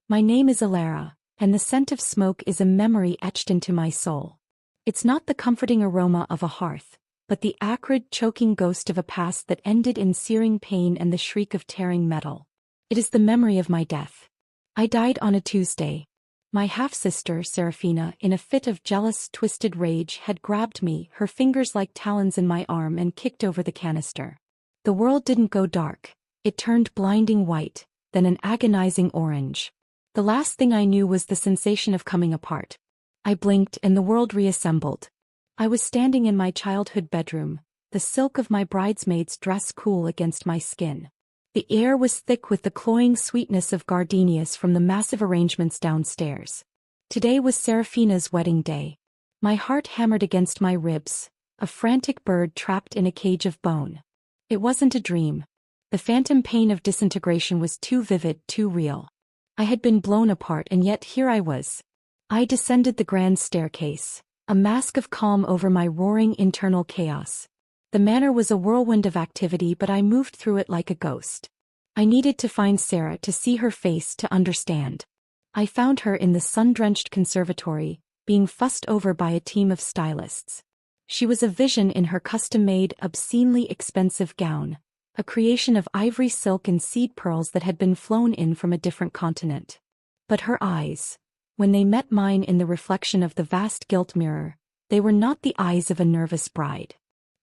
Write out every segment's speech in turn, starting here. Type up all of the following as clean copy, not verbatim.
My name is Alara, and the scent of smoke is a memory etched into my soul. It's not the comforting aroma of a hearth, but the acrid, choking ghost of a past that ended in searing pain and the shriek of tearing metal. It is the memory of my death. I died on a Tuesday. My half-sister, Serafina, in a fit of jealous, twisted rage, had grabbed me, her fingers like talons in my arm, and kicked over the canister. The world didn't go dark. It turned blinding white, then an agonizing orange. The last thing I knew was the sensation of coming apart. I blinked and the world reassembled. I was standing in my childhood bedroom, the silk of my bridesmaid's dress cool against my skin. The air was thick with the cloying sweetness of gardenias from the massive arrangements downstairs. Today was Serafina's wedding day. My heart hammered against my ribs, a frantic bird trapped in a cage of bone. It wasn't a dream. The phantom pain of disintegration was too vivid, too real. I had been blown apart, and yet here I was. I descended the grand staircase, a mask of calm over my roaring internal chaos. The manor was a whirlwind of activity, but I moved through it like a ghost. I needed to find Sarah, to see her face, to understand. I found her in the sun-drenched conservatory, being fussed over by a team of stylists. She was a vision in her custom-made, obscenely expensive gown, a creation of ivory silk and seed pearls that had been flown in from a different continent. But her eyes, when they met mine in the reflection of the vast gilt mirror, they were not the eyes of a nervous bride.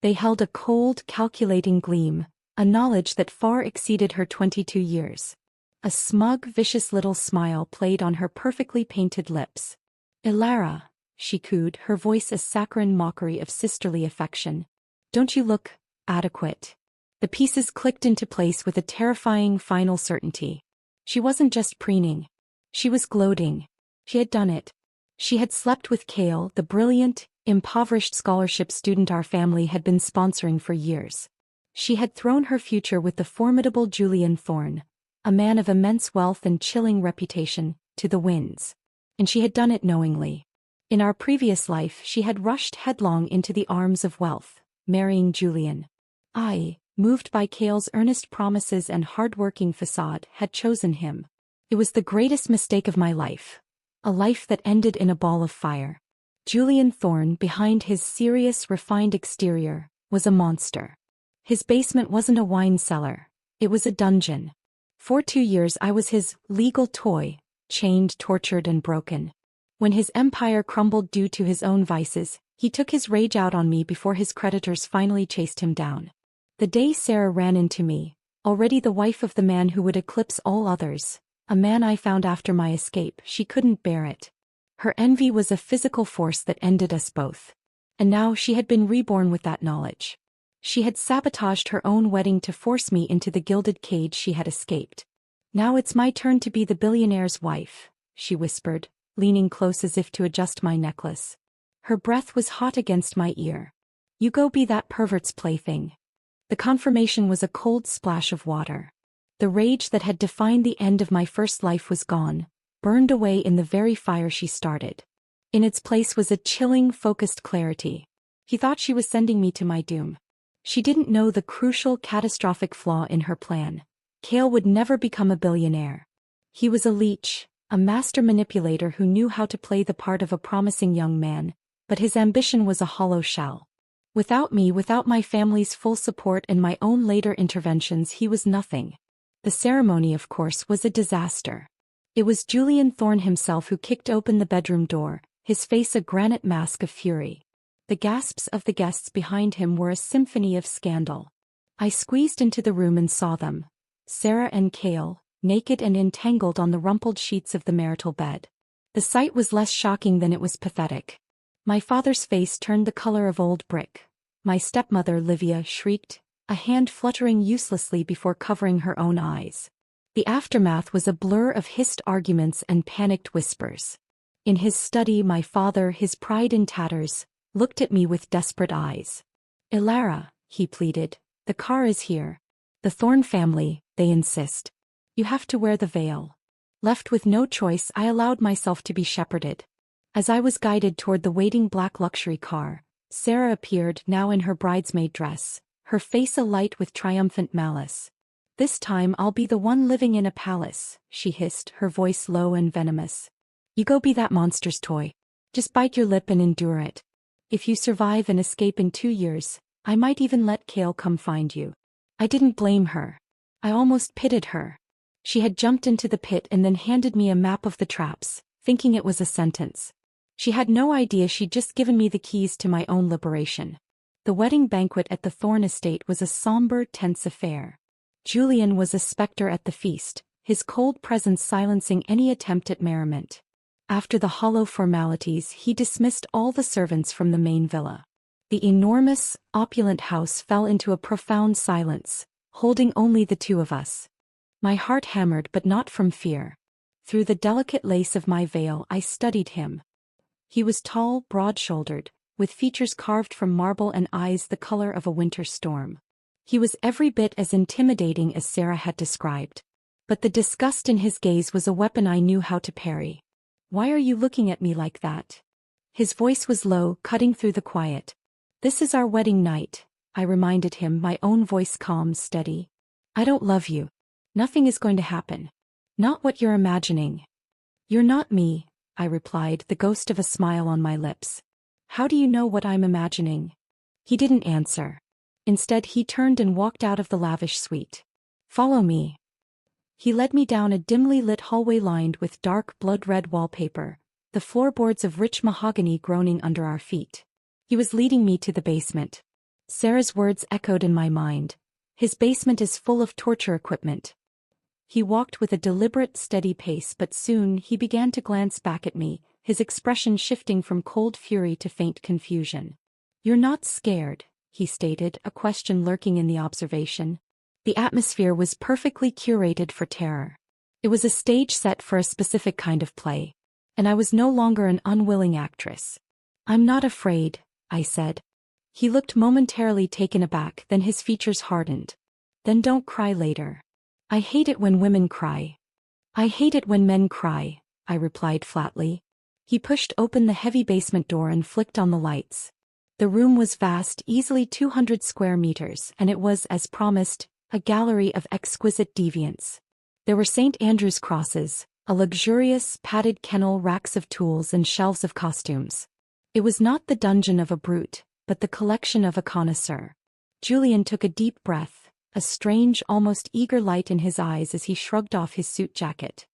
They held a cold, calculating gleam, a knowledge that far exceeded her 22 years. A smug, vicious little smile played on her perfectly painted lips. "Ilara," she cooed, her voice a saccharine mockery of sisterly affection. "Don't you look adequate?" The pieces clicked into place with a terrifying final certainty. She wasn't just preening. She was gloating. She had done it. She had slept with Cale, the brilliant, impoverished scholarship student our family had been sponsoring for years. She had thrown her future with the formidable Julian Thorne, a man of immense wealth and chilling reputation, to the winds. And she had done it knowingly. In our previous life she had rushed headlong into the arms of wealth, marrying Julian. I, moved by Cale's earnest promises and hard-working facade, had chosen him. It was the greatest mistake of my life. A life that ended in a ball of fire. Julian Thorne, behind his serious, refined exterior, was a monster. His basement wasn't a wine cellar. It was a dungeon. For 2 years I was his legal toy, chained, tortured, and broken. When his empire crumbled due to his own vices, he took his rage out on me before his creditors finally chased him down. The day Sarah ran into me, already the wife of the man who would eclipse all others, a man I found after my escape, she couldn't bear it. Her envy was a physical force that ended us both. And now she had been reborn with that knowledge. She had sabotaged her own wedding to force me into the gilded cage she had escaped. "Now it's my turn to be the billionaire's wife," she whispered, leaning close as if to adjust my necklace. Her breath was hot against my ear. "You go be that pervert's plaything." The confirmation was a cold splash of water. The rage that had defined the end of my first life was gone, burned away in the very fire she started. In its place was a chilling, focused clarity. He thought she was sending me to my doom. She didn't know the crucial, catastrophic flaw in her plan. Cale would never become a billionaire. He was a leech, a master manipulator who knew how to play the part of a promising young man, but his ambition was a hollow shell. Without me, without my family's full support and my own later interventions, he was nothing. The ceremony, of course, was a disaster. It was Julian Thorne himself who kicked open the bedroom door, his face a granite mask of fury. The gasps of the guests behind him were a symphony of scandal. I squeezed into the room and saw them. Sarah and Cale, naked and entangled on the rumpled sheets of the marital bed. The sight was less shocking than it was pathetic. My father's face turned the color of old brick. My stepmother, Livia, shrieked, a hand fluttering uselessly before covering her own eyes. The aftermath was a blur of hissed arguments and panicked whispers. In his study, my father, his pride in tatters, looked at me with desperate eyes. "Ilara," he pleaded, "the car is here. The Thorne family, they insist. You have to wear the veil." Left with no choice, I allowed myself to be shepherded. As I was guided toward the waiting black luxury car, Sarah appeared, now in her bridesmaid dress, her face alight with triumphant malice. This time I'll be the one living in a palace, she hissed, her voice low and venomous. You go be that monster's toy. Just bite your lip and endure it. If you survive and escape in 2 years, I might even let Kale come find you. I didn't blame her. I almost pitied her. She had jumped into the pit and then handed me a map of the traps, thinking it was a sentence. She had no idea she'd just given me the keys to my own liberation. The wedding banquet at the Thorne estate was a somber, tense affair. Julian was a specter at the feast, his cold presence silencing any attempt at merriment. After the hollow formalities, he dismissed all the servants from the main villa. The enormous, opulent house fell into a profound silence, holding only the two of us. My heart hammered, but not from fear. Through the delicate lace of my veil I studied him. He was tall, broad-shouldered, with features carved from marble and eyes the color of a winter storm. He was every bit as intimidating as Sarah had described. But the disgust in his gaze was a weapon I knew how to parry. Why are you looking at me like that? His voice was low, cutting through the quiet. This is our wedding night, I reminded him, my own voice calm, steady. I don't love you. Nothing is going to happen. Not what you're imagining. You're not me, I replied, the ghost of a smile on my lips. How do you know what I'm imagining? He didn't answer. Instead, he turned and walked out of the lavish suite. Follow me. He led me down a dimly lit hallway lined with dark blood-red wallpaper, the floorboards of rich mahogany groaning under our feet. He was leading me to the basement. Sarah's words echoed in my mind. His basement is full of torture equipment. He walked with a deliberate, steady pace, but soon he began to glance back at me, his expression shifting from cold fury to faint confusion. You're not scared, he stated, a question lurking in the observation. The atmosphere was perfectly curated for terror. It was a stage set for a specific kind of play. And I was no longer an unwilling actress. I'm not afraid, I said. He looked momentarily taken aback, then his features hardened. Then don't cry later. I hate it when women cry. I hate it when men cry, I replied flatly. He pushed open the heavy basement door and flicked on the lights. The room was vast, easily 200 square meters, and it was, as promised, a gallery of exquisite deviance. There were St. Andrew's crosses, a luxurious, padded kennel, racks of tools and shelves of costumes. It was not the dungeon of a brute, but the collection of a connoisseur. Julian took a deep breath, a strange, almost eager light in his eyes as he shrugged off his suit jacket.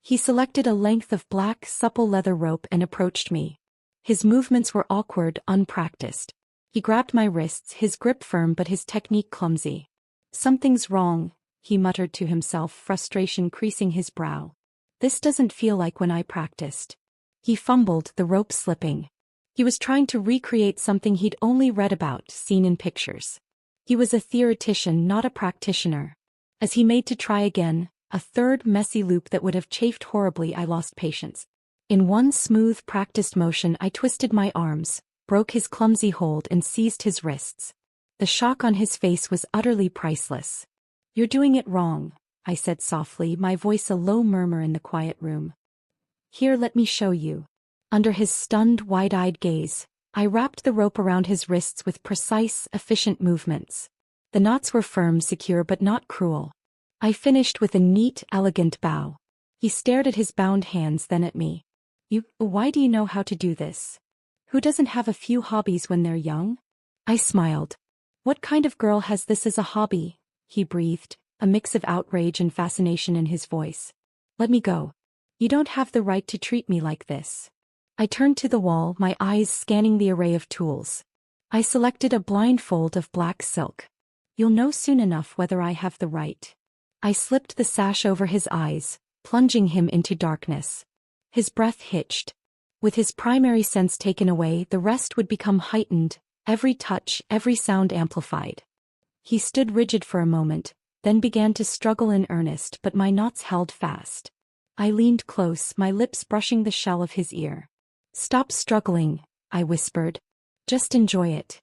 He selected a length of black, supple leather rope and approached me. His movements were awkward, unpracticed. He grabbed my wrists, his grip firm but his technique clumsy. Something's wrong, he muttered to himself, frustration creasing his brow. This doesn't feel like when I practiced. He fumbled, the rope slipping. He was trying to recreate something he'd only read about, seen in pictures. He was a theoretician, not a practitioner. As he made to try again, a third messy loop that would have chafed horribly, I lost patience. In one smooth, practiced motion I twisted my arms, broke his clumsy hold and seized his wrists. The shock on his face was utterly priceless. You're doing it wrong, I said softly, my voice a low murmur in the quiet room. Here, let me show you. Under his stunned, wide-eyed gaze, I wrapped the rope around his wrists with precise, efficient movements. The knots were firm, secure but not cruel. I finished with a neat, elegant bow. He stared at his bound hands, then at me. Why do you know how to do this? Who doesn't have a few hobbies when they're young? I smiled. What kind of girl has this as a hobby? He breathed, a mix of outrage and fascination in his voice. Let me go. You don't have the right to treat me like this. I turned to the wall, my eyes scanning the array of tools. I selected a blindfold of black silk. You'll know soon enough whether I have the right. I slipped the sash over his eyes, plunging him into darkness. His breath hitched. With his primary sense taken away, the rest would become heightened, every touch, every sound amplified. He stood rigid for a moment, then began to struggle in earnest, but my knots held fast. I leaned close, my lips brushing the shell of his ear. Stop struggling, I whispered. Just enjoy it.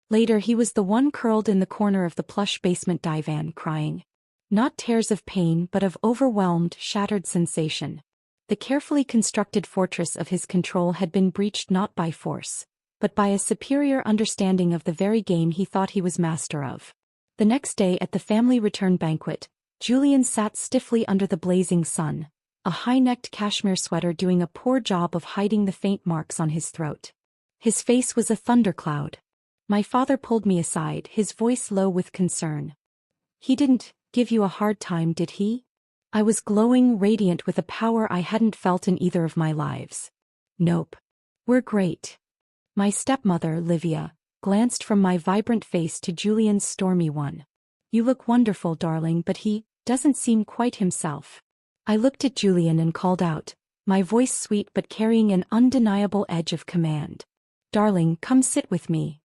Later he was the one curled in the corner of the plush basement divan, crying. Not tears of pain but of overwhelmed, shattered sensation. The carefully constructed fortress of his control had been breached not by force, but by a superior understanding of the very game he thought he was master of. The next day at the family return banquet, Julian sat stiffly under the blazing sun, a high-necked cashmere sweater doing a poor job of hiding the faint marks on his throat. His face was a thundercloud. My father pulled me aside, his voice low with concern. "He didn't give you a hard time, did he?" I was glowing, radiant with a power I hadn't felt in either of my lives. "Nope. We're great." My stepmother, Livia, glanced from my vibrant face to Julian's stormy one. "You look wonderful, darling, but he doesn't seem quite himself." I looked at Julian and called out, my voice sweet but carrying an undeniable edge of command. "Darling, come sit with me."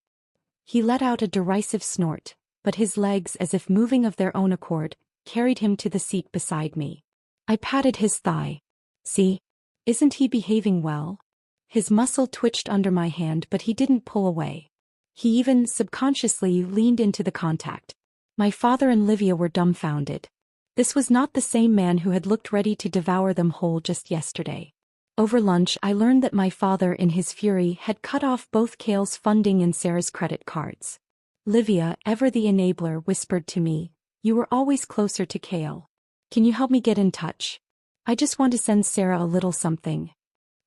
He let out a derisive snort, but his legs, as if moving of their own accord, carried him to the seat beside me. I patted his thigh. "See? Isn't he behaving well?" His muscle twitched under my hand, but he didn't pull away. He even, subconsciously, leaned into the contact. My father and Livia were dumbfounded. This was not the same man who had looked ready to devour them whole just yesterday. Over lunch I learned that my father, in his fury, had cut off both Cale's funding and Sarah's credit cards. Livia, ever the enabler, whispered to me, "You were always closer to Cale. Can you help me get in touch? I just want to send Sarah a little something."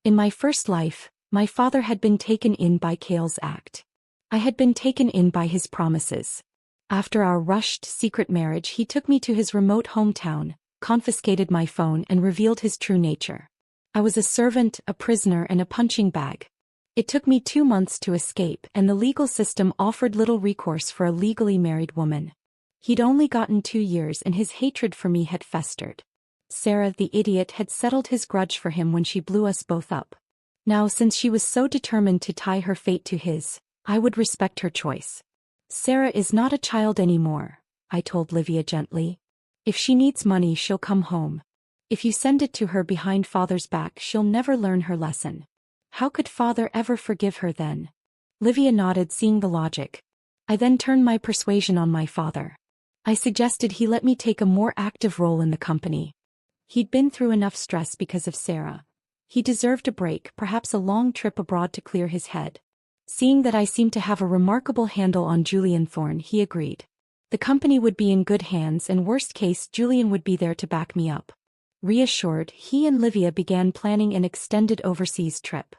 In my first life, my father had been taken in by Cale's act. I had been taken in by his promises. After our rushed, secret marriage, he took me to his remote hometown, confiscated my phone, and revealed his true nature. I was a servant, a prisoner, and a punching bag. It took me 2 months to escape, and the legal system offered little recourse for a legally married woman. He'd only gotten 2 years, and his hatred for me had festered. Sarah, the idiot, had settled his grudge for him when she blew us both up. Now, since she was so determined to tie her fate to his, I would respect her choice. "Sarah is not a child anymore," I told Livia gently. "If she needs money, she'll come home. If you send it to her behind father's back, she'll never learn her lesson. How could father ever forgive her then?" Livia nodded, seeing the logic. I then turned my persuasion on my father. I suggested he let me take a more active role in the company. He'd been through enough stress because of Sarah. He deserved a break, perhaps a long trip abroad to clear his head. Seeing that I seemed to have a remarkable handle on Julian Thorne, he agreed. The company would be in good hands, and worst case, Julian would be there to back me up. Reassured, he and Livia began planning an extended overseas trip.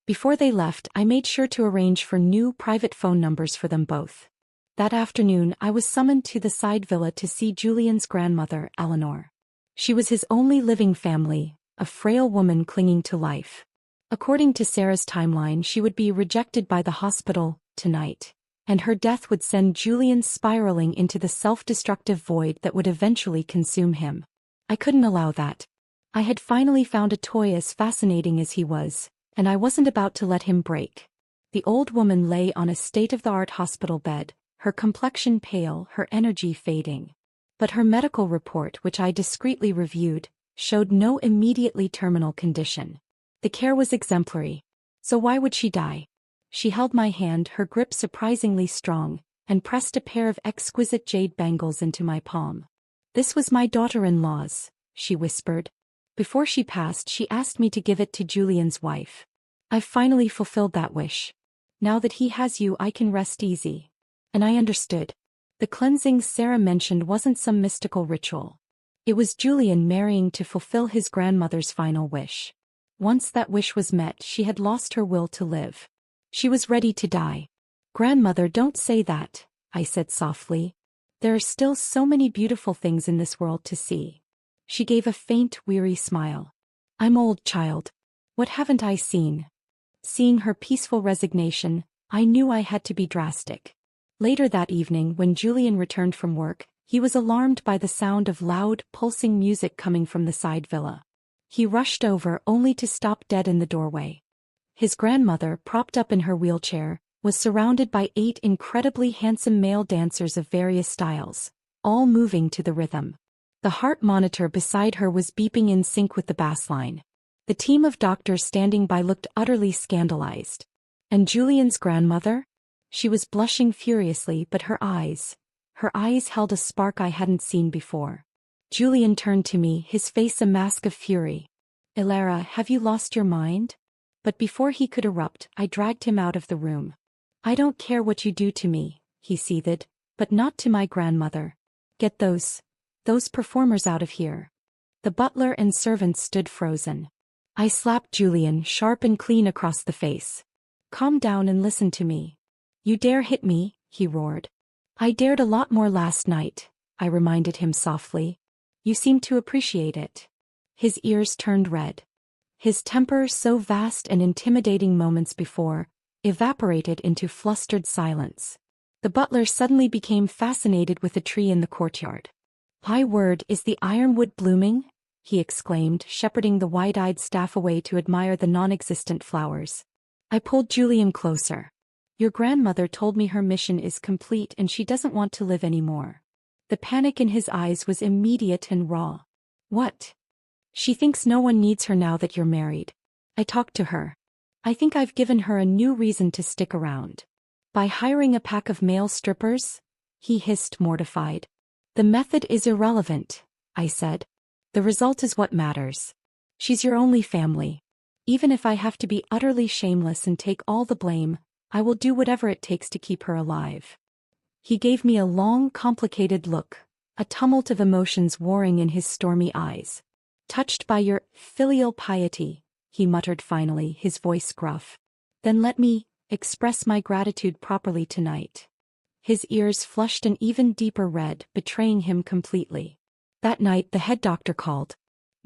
Before they left, I made sure to arrange for new private phone numbers for them both. That afternoon, I was summoned to the side villa to see Julian's grandmother, Eleanor. She was his only living family, a frail woman clinging to life. According to Sarah's timeline, she would be rejected by the hospital tonight, and her death would send Julian spiraling into the self-destructive void that would eventually consume him. I couldn't allow that. I had finally found a toy as fascinating as he was, and I wasn't about to let him break. The old woman lay on a state-of-the-art hospital bed, her complexion pale, her energy fading. But her medical report, which I discreetly reviewed, showed no immediately terminal condition. The care was exemplary. So why would she die? She held my hand, her grip surprisingly strong, and pressed a pair of exquisite jade bangles into my palm. "This was my daughter-in-law's," she whispered. "Before she passed, she asked me to give it to Julian's wife. I've finally fulfilled that wish. Now that he has you, I can rest easy." And I understood. The cleansing Sarah mentioned wasn't some mystical ritual. It was Julian marrying to fulfill his grandmother's final wish. Once that wish was met, she had lost her will to live. She was ready to die. "Grandmother, don't say that," I said softly. "There are still so many beautiful things in this world to see." She gave a faint, weary smile. "I'm old, child. What haven't I seen?" Seeing her peaceful resignation, I knew I had to be drastic. Later that evening, when Julian returned from work, he was alarmed by the sound of loud, pulsing music coming from the side villa. He rushed over, only to stop dead in the doorway. His grandmother, propped up in her wheelchair, was surrounded by 8 incredibly handsome male dancers of various styles, all moving to the rhythm. The heart monitor beside her was beeping in sync with the bass line. The team of doctors standing by looked utterly scandalized. And Julian's grandmother? She was blushing furiously, but her eyes held a spark I hadn't seen before. Julian turned to me, his face a mask of fury. "Ilara, have you lost your mind?" But before he could erupt, I dragged him out of the room. "I don't care what you do to me," he seethed, "but not to my grandmother. Get those Those performers out of here." The butler and servants stood frozen. I slapped Julian sharp and clean across the face. "Calm down and listen to me." "You dare hit me?" he roared. "I dared a lot more last night," I reminded him softly. "You seem to appreciate it." His ears turned red. His temper, so vast and intimidating moments before, evaporated into flustered silence. The butler suddenly became fascinated with a tree in the courtyard. "My word, is the ironwood blooming?" he exclaimed, shepherding the wide-eyed staff away to admire the non-existent flowers. I pulled Julian closer. "Your grandmother told me her mission is complete and she doesn't want to live anymore." The panic in his eyes was immediate and raw. "What?" "She thinks no one needs her now that you're married." I talked to her. "I think I've given her a new reason to stick around." "By hiring a pack of male strippers?" he hissed, mortified. "The method is irrelevant," I said. "The result is what matters. She's your only family. Even if I have to be utterly shameless and take all the blame, I will do whatever it takes to keep her alive." He gave me a long, complicated look, a tumult of emotions warring in his stormy eyes. "Touched by your filial piety," he muttered finally, his voice gruff. "Then let me express my gratitude properly tonight." His ears flushed an even deeper red, betraying him completely. That night the head doctor called.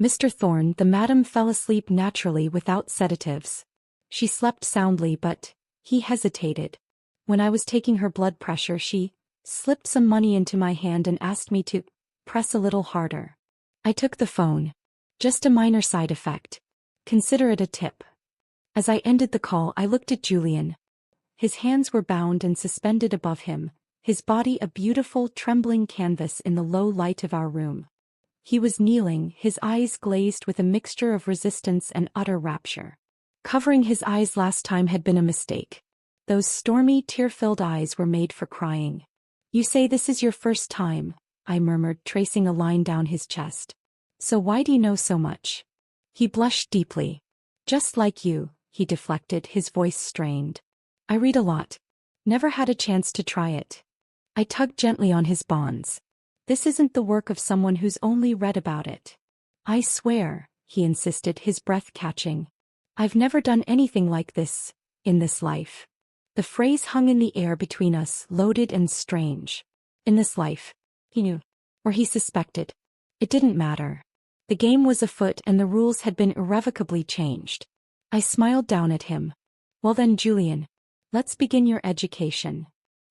"Mr. Thorne, the madam fell asleep naturally without sedatives. She slept soundly but..." He hesitated. "When I was taking her blood pressure she slipped some money into my hand and asked me to press a little harder. I took the phone. Just a minor side effect. Consider it a tip." As I ended the call I looked at Julian. His hands were bound and suspended above him, his body a beautiful, trembling canvas in the low light of our room. He was kneeling, his eyes glazed with a mixture of resistance and utter rapture. Covering his eyes last time had been a mistake. Those stormy, tear-filled eyes were made for crying. "You say this is your first time," I murmured, tracing a line down his chest. "So why do you know so much?" He blushed deeply. "Just like you," he deflected, his voice strained. "I read a lot. Never had a chance to try it." I tugged gently on his bonds. "This isn't the work of someone who's only read about it." "I swear," he insisted, his breath catching. "I've never done anything like this, in this life." The phrase hung in the air between us, loaded and strange. In this life. He knew. Or he suspected. It didn't matter. The game was afoot and the rules had been irrevocably changed. I smiled down at him. "Well then, Julian. Let's begin your education."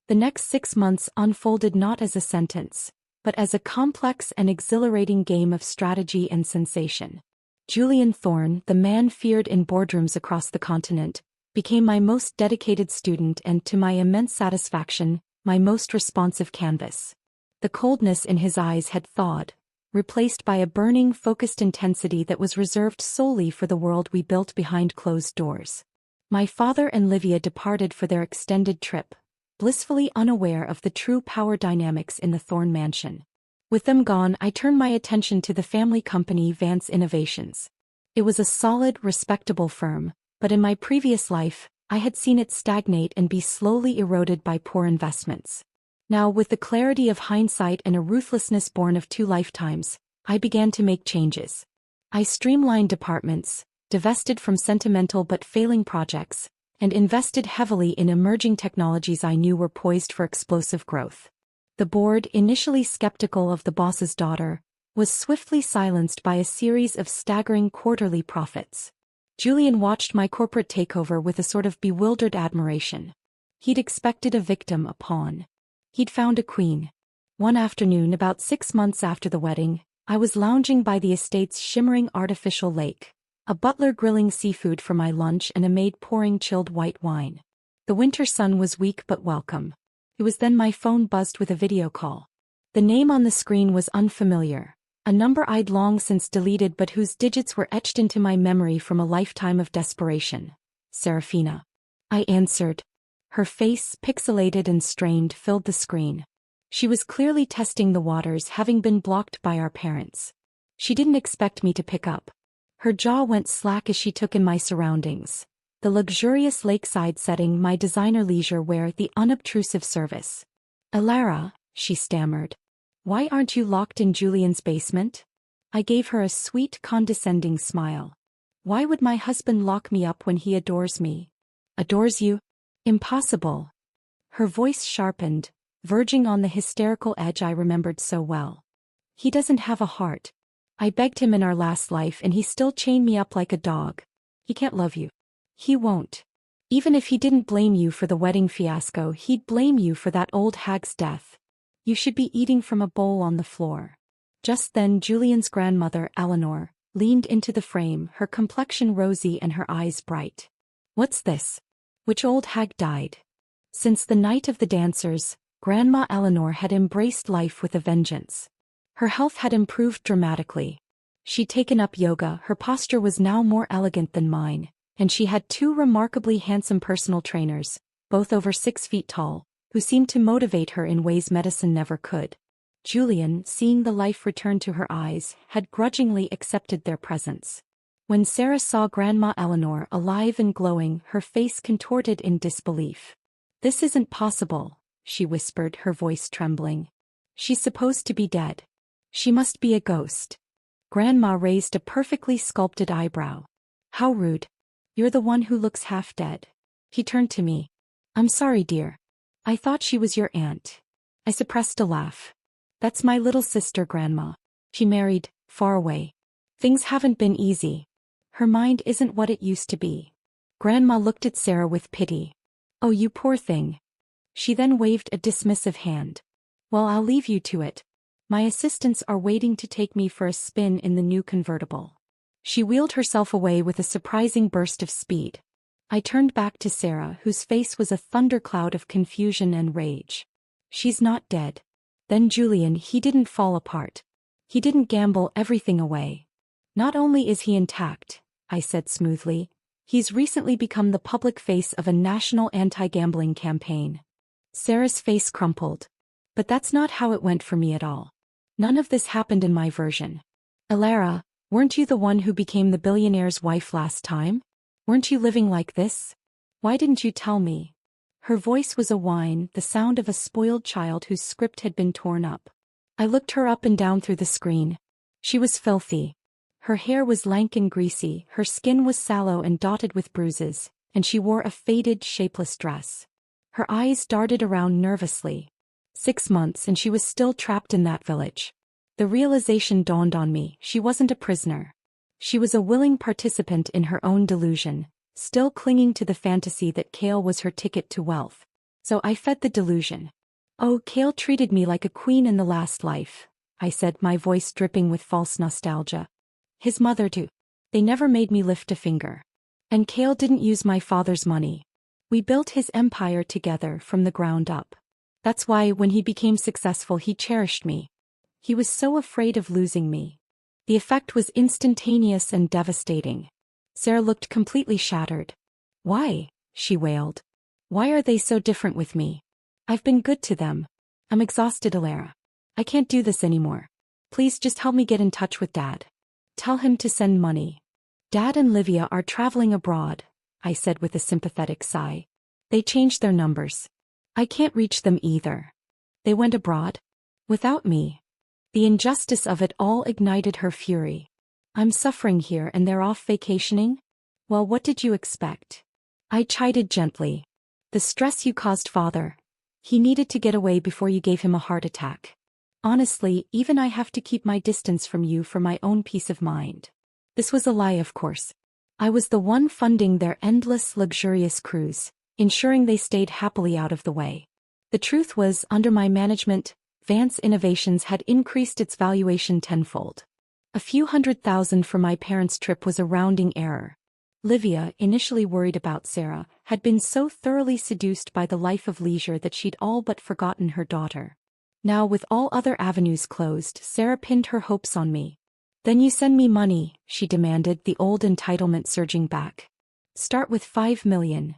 The next 6 months unfolded not as a sentence, but as a complex and exhilarating game of strategy and sensation. Julian Thorne, the man feared in boardrooms across the continent, became my most dedicated student and, to my immense satisfaction, my most responsive canvas. The coldness in his eyes had thawed, replaced by a burning, focused intensity that was reserved solely for the world we built behind closed doors. My father and Livia departed for their extended trip, blissfully unaware of the true power dynamics in the Thorne mansion. With them gone, I turned my attention to the family company Vance Innovations. It was a solid, respectable firm, but in my previous life, I had seen it stagnate and be slowly eroded by poor investments. Now, with the clarity of hindsight and a ruthlessness born of 2 lifetimes, I began to make changes. I streamlined departments, divested from sentimental but failing projects, and invested heavily in emerging technologies I knew were poised for explosive growth. The board, initially skeptical of the boss's daughter, was swiftly silenced by a series of staggering quarterly profits. Julian watched my corporate takeover with a sort of bewildered admiration. He'd expected a victim, a pawn. He'd found a queen. One afternoon, about 6 months after the wedding, I was lounging by the estate's shimmering artificial lake, a butler grilling seafood for my lunch and a maid pouring chilled white wine. The winter sun was weak but welcome. It was then my phone buzzed with a video call. The name on the screen was unfamiliar, a number I'd long since deleted but whose digits were etched into my memory from a lifetime of desperation. Serafina. I answered. Her face, pixelated and strained, filled the screen. She was clearly testing the waters, having been blocked by our parents. She didn't expect me to pick up. Her jaw went slack as she took in my surroundings. The luxurious lakeside setting, my designer leisure wear, the unobtrusive service. "Alara," she stammered. Why aren't you locked in Julian's basement? I gave her a sweet, condescending smile. Why would my husband lock me up when he adores me? Adores you? Impossible. Her voice sharpened, verging on the hysterical edge I remembered so well. He doesn't have a heart. I begged him in our last life and he still chained me up like a dog. He can't love you. He won't. Even if he didn't blame you for the wedding fiasco, he'd blame you for that old hag's death. You should be eating from a bowl on the floor. Just then Julian's grandmother, Eleanor, leaned into the frame, her complexion rosy and her eyes bright. What's this? Which old hag died? Since the night of the dancers, Grandma Eleanor had embraced life with a vengeance. Her health had improved dramatically. She'd taken up yoga, her posture was now more elegant than mine, and she had two remarkably handsome personal trainers, both over 6 feet tall, who seemed to motivate her in ways medicine never could. Julian, seeing the life return to her eyes, had grudgingly accepted their presence. When Sarah saw Grandma Eleanor alive and glowing, her face contorted in disbelief. "This isn't possible," she whispered, her voice trembling. "She's supposed to be dead. She must be a ghost." Grandma raised a perfectly sculpted eyebrow. "How rude. You're the one who looks half dead." He turned to me. "I'm sorry, dear. I thought she was your aunt." I suppressed a laugh. "That's my little sister, Grandma. She married, far away. Things haven't been easy. Her mind isn't what it used to be." Grandma looked at Sarah with pity. "Oh, you poor thing." She then waved a dismissive hand. "Well, I'll leave you to it. My assistants are waiting to take me for a spin in the new convertible." She wheeled herself away with a surprising burst of speed. I turned back to Sarah, whose face was a thundercloud of confusion and rage. "She's not dead." Then Julian, he didn't fall apart. He didn't gamble everything away. "Not only is he intact," I said smoothly, "he's recently become the public face of a national anti-gambling campaign." Sarah's face crumpled. "But that's not how it went for me at all. None of this happened in my version." "Alara, weren't you the one who became the billionaire's wife last time? Weren't you living like this? Why didn't you tell me?" Her voice was a whine, the sound of a spoiled child whose script had been torn up. I looked her up and down through the screen. She was filthy. Her hair was lank and greasy, her skin was sallow and dotted with bruises, and she wore a faded, shapeless dress. Her eyes darted around nervously. 6 months and she was still trapped in that village. The realization dawned on me, she wasn't a prisoner. She was a willing participant in her own delusion, still clinging to the fantasy that Kale was her ticket to wealth. So I fed the delusion. "Oh, Kale treated me like a queen in the last life," I said, my voice dripping with false nostalgia. "His mother too. They never made me lift a finger. And Kale didn't use my father's money. We built his empire together from the ground up. That's why when he became successful he cherished me. He was so afraid of losing me." The effect was instantaneous and devastating. Sarah looked completely shattered. "Why?" she wailed. "Why are they so different with me? I've been good to them. I'm exhausted, Alara. I can't do this anymore. Please just help me get in touch with Dad. Tell him to send money." "Dad and Livia are traveling abroad," I said with a sympathetic sigh. "They changed their numbers. I can't reach them either." "They went abroad? Without me?" The injustice of it all ignited her fury. "I'm suffering here and they're off vacationing? Well, what did you expect?" I chided gently. "The stress you caused Father. He needed to get away before you gave him a heart attack. Honestly, even I have to keep my distance from you for my own peace of mind." This was a lie, of course. I was the one funding their endless, luxurious cruise, ensuring they stayed happily out of the way. The truth was, under my management, Vance Innovations had increased its valuation tenfold. A few $100,000 for my parents' trip was a rounding error. Livia, initially worried about Sarah, had been so thoroughly seduced by the life of leisure that she'd all but forgotten her daughter. Now, with all other avenues closed, Sarah pinned her hopes on me. "Then you send me money," she demanded, the old entitlement surging back. "Start with 5 million.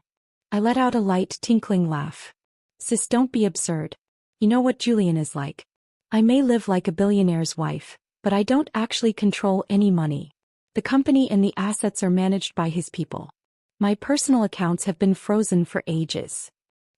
I let out a light, tinkling laugh. "Sis, don't be absurd. You know what Julian is like. I may live like a billionaire's wife, but I don't actually control any money. The company and the assets are managed by his people. My personal accounts have been frozen for ages."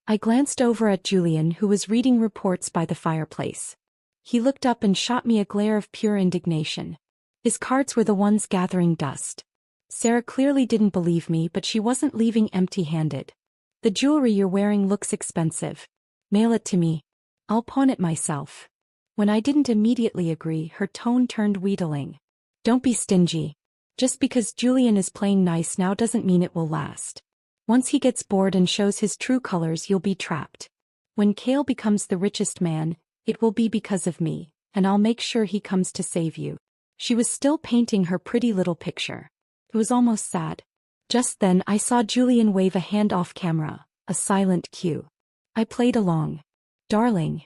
I glanced over at Julian, who was reading reports by the fireplace. He looked up and shot me a glare of pure indignation. His cards were the ones gathering dust. Sarah clearly didn't believe me, but she wasn't leaving empty-handed. The jewelry you're wearing looks expensive. Mail it to me. I'll pawn it myself. When I didn't immediately agree, her tone turned wheedling. Don't be stingy. Just because Julian is playing nice now doesn't mean it will last. Once he gets bored and shows his true colors, you'll be trapped. When Cale becomes the richest man, it will be because of me, and I'll make sure he comes to save you. She was still painting her pretty little picture. It was almost sad. Just then I saw Julian wave a hand off camera, a silent cue. I played along. Darling.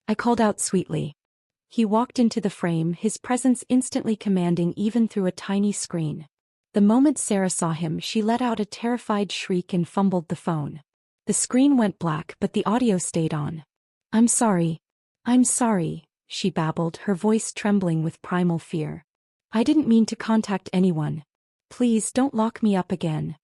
I called out sweetly. He walked into the frame, his presence instantly commanding even through a tiny screen. The moment Sarah saw him, she let out a terrified shriek and fumbled the phone. The screen went black, but the audio stayed on. I'm sorry, she babbled, her voice trembling with primal fear. I didn't mean to contact anyone. Please don't lock me up again.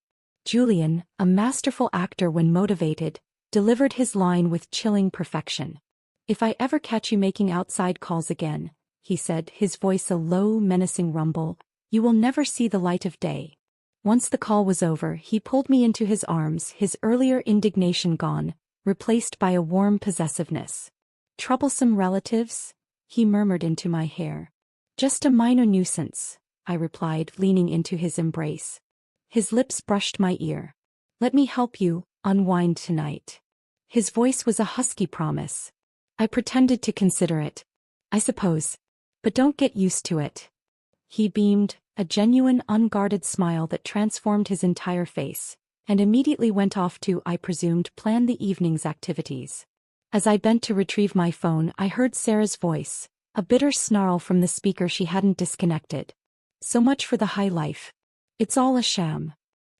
Julian, a masterful actor when motivated, delivered his line with chilling perfection. If I ever catch you making outside calls again, he said, his voice a low, menacing rumble, you will never see the light of day. Once the call was over, he pulled me into his arms, his earlier indignation gone, replaced by a warm possessiveness. Troublesome relatives? He murmured into my hair. Just a minor nuisance, I replied, leaning into his embrace. His lips brushed my ear. Let me help you unwind tonight. His voice was a husky promise. I pretended to consider it. I suppose. But don't get used to it. He beamed, a genuine unguarded smile that transformed his entire face, and immediately went off to, I presumed, plan the evening's activities. As I bent to retrieve my phone, I heard Sarah's voice, a bitter snarl from the speaker she hadn't disconnected. So much for the high life. It's all a sham.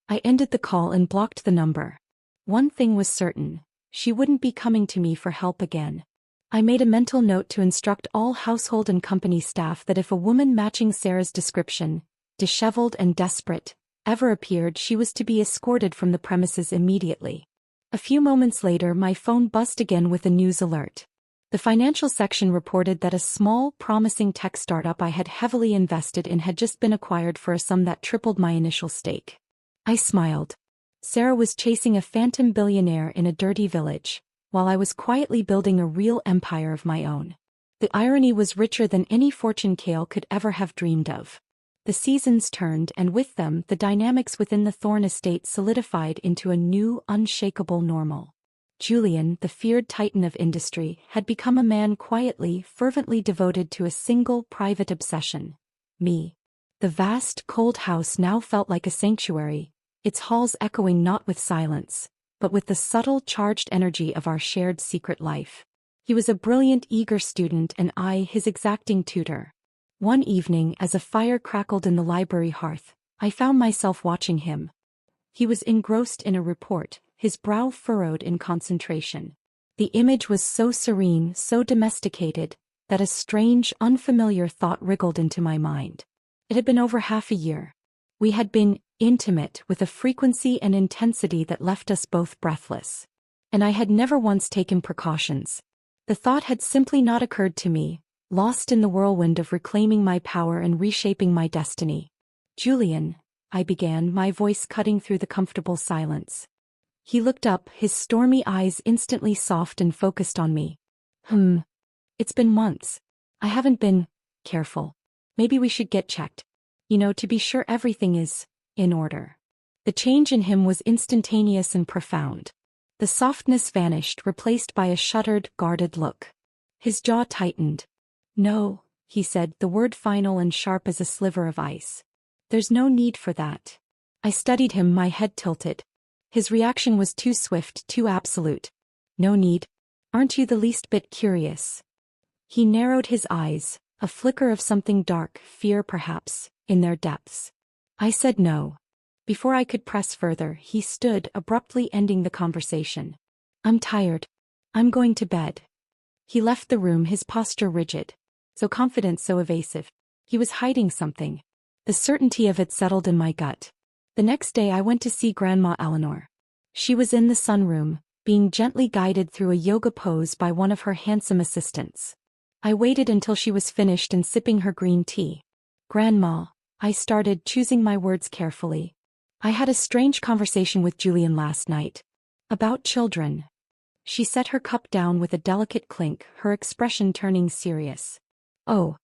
I ended the call and blocked the number. One thing was certain, she wouldn't be coming to me for help again. I made a mental note to instruct all household and company staff that if a woman matching Sarah's description, disheveled and desperate, ever appeared, she was to be escorted from the premises immediately. A few moments later, my phone buzzed again with a news alert. The financial section reported that a small, promising tech startup I had heavily invested in had just been acquired for a sum that tripled my initial stake. I smiled. Sarah was chasing a phantom billionaire in a dirty village, while I was quietly building a real empire of my own. The irony was richer than any fortune Cale could ever have dreamed of. The seasons turned, and with them the dynamics within the Thorne estate solidified into a new, unshakable normal. Julian, the feared titan of industry, had become a man quietly, fervently devoted to a single, private obsession: me. The vast, cold house now felt like a sanctuary, its halls echoing not with silence, but with the subtle, charged energy of our shared secret life. He was a brilliant, eager student, and I, his exacting tutor. One evening, as a fire crackled in the library hearth, I found myself watching him. He was engrossed in a report, his brow furrowed in concentration. The image was so serene, so domesticated, that a strange, unfamiliar thought wriggled into my mind. It had been over half a year. We had been intimate with a frequency and intensity that left us both breathless. And I had never once taken precautions. The thought had simply not occurred to me, lost in the whirlwind of reclaiming my power and reshaping my destiny. Julian, I began, my voice cutting through the comfortable silence. He looked up, his stormy eyes instantly soft and focused on me. It's been months. I haven't been careful. Maybe we should get checked. To be sure everything is in order. The change in him was instantaneous and profound. The softness vanished, replaced by a shuttered, guarded look. His jaw tightened. No, he said, the word final and sharp as a sliver of ice. There's no need for that. I studied him, my head tilted. His reaction was too swift, too absolute. No need. Aren't you the least bit curious? He narrowed his eyes, a flicker of something dark, fear perhaps, in their depths. I said no. Before I could press further, he stood, abruptly ending the conversation. I'm tired. I'm going to bed. He left the room, his posture rigid. So confident, so evasive. He was hiding something. The certainty of it settled in my gut. The next day I went to see Grandma Eleanor. She was in the sunroom, being gently guided through a yoga pose by one of her handsome assistants. I waited until she was finished and sipping her green tea. Grandma, I started, choosing my words carefully. I had a strange conversation with Julian last night. About children. She set her cup down with a delicate clink, her expression turning serious. Oh.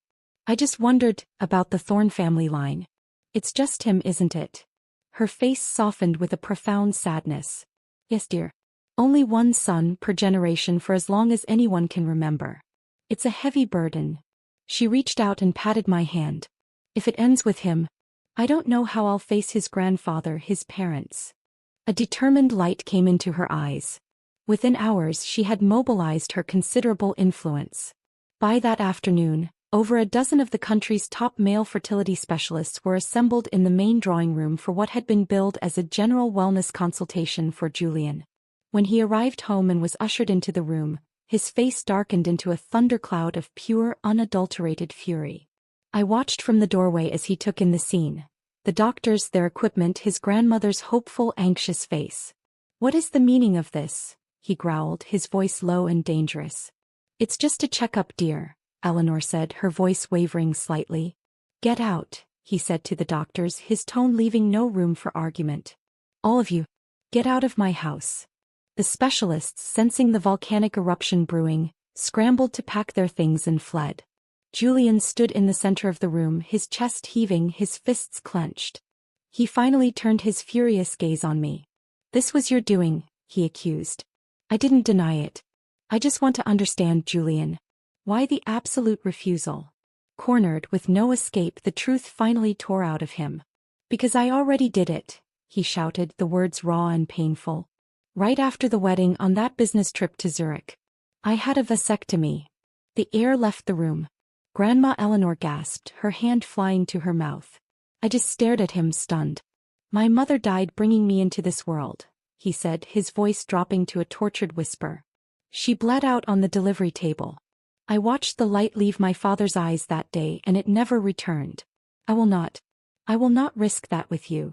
I just wondered about the Thorne family line. It's just him, isn't it? Her face softened with a profound sadness. Yes, dear. Only one son per generation for as long as anyone can remember. It's a heavy burden. She reached out and patted my hand. If it ends with him, I don't know how I'll face his grandfather, his parents. A determined light came into her eyes. Within hours she had mobilized her considerable influence. By that afternoon, over a dozen of the country's top male fertility specialists were assembled in the main drawing room for what had been billed as a general wellness consultation for Julian. When he arrived home and was ushered into the room, his face darkened into a thundercloud of pure, unadulterated fury. I watched from the doorway as he took in the scene. The doctors, their equipment, his grandmother's hopeful, anxious face. "What is the meaning of this?" he growled, his voice low and dangerous. "It's just a checkup, dear," Eleanor said, her voice wavering slightly. "Get out," he said to the doctors, his tone leaving no room for argument. "All of you, get out of my house." The specialists, sensing the volcanic eruption brewing, scrambled to pack their things and fled. Julian stood in the center of the room, his chest heaving, his fists clenched. He finally turned his furious gaze on me. "This was your doing," he accused. "I didn't deny it. I just want to understand, Julian. Why the absolute refusal?" Cornered, with no escape, the truth finally tore out of him. "Because I already did it," he shouted, the words raw and painful. "Right after the wedding, on that business trip to Zurich. I had a vasectomy." The air left the room. Grandma Eleanor gasped, her hand flying to her mouth. I just stared at him, stunned. "My mother died bringing me into this world," he said, his voice dropping to a tortured whisper. "She bled out on the delivery table. I watched the light leave my father's eyes that day and it never returned. I will not risk that with you."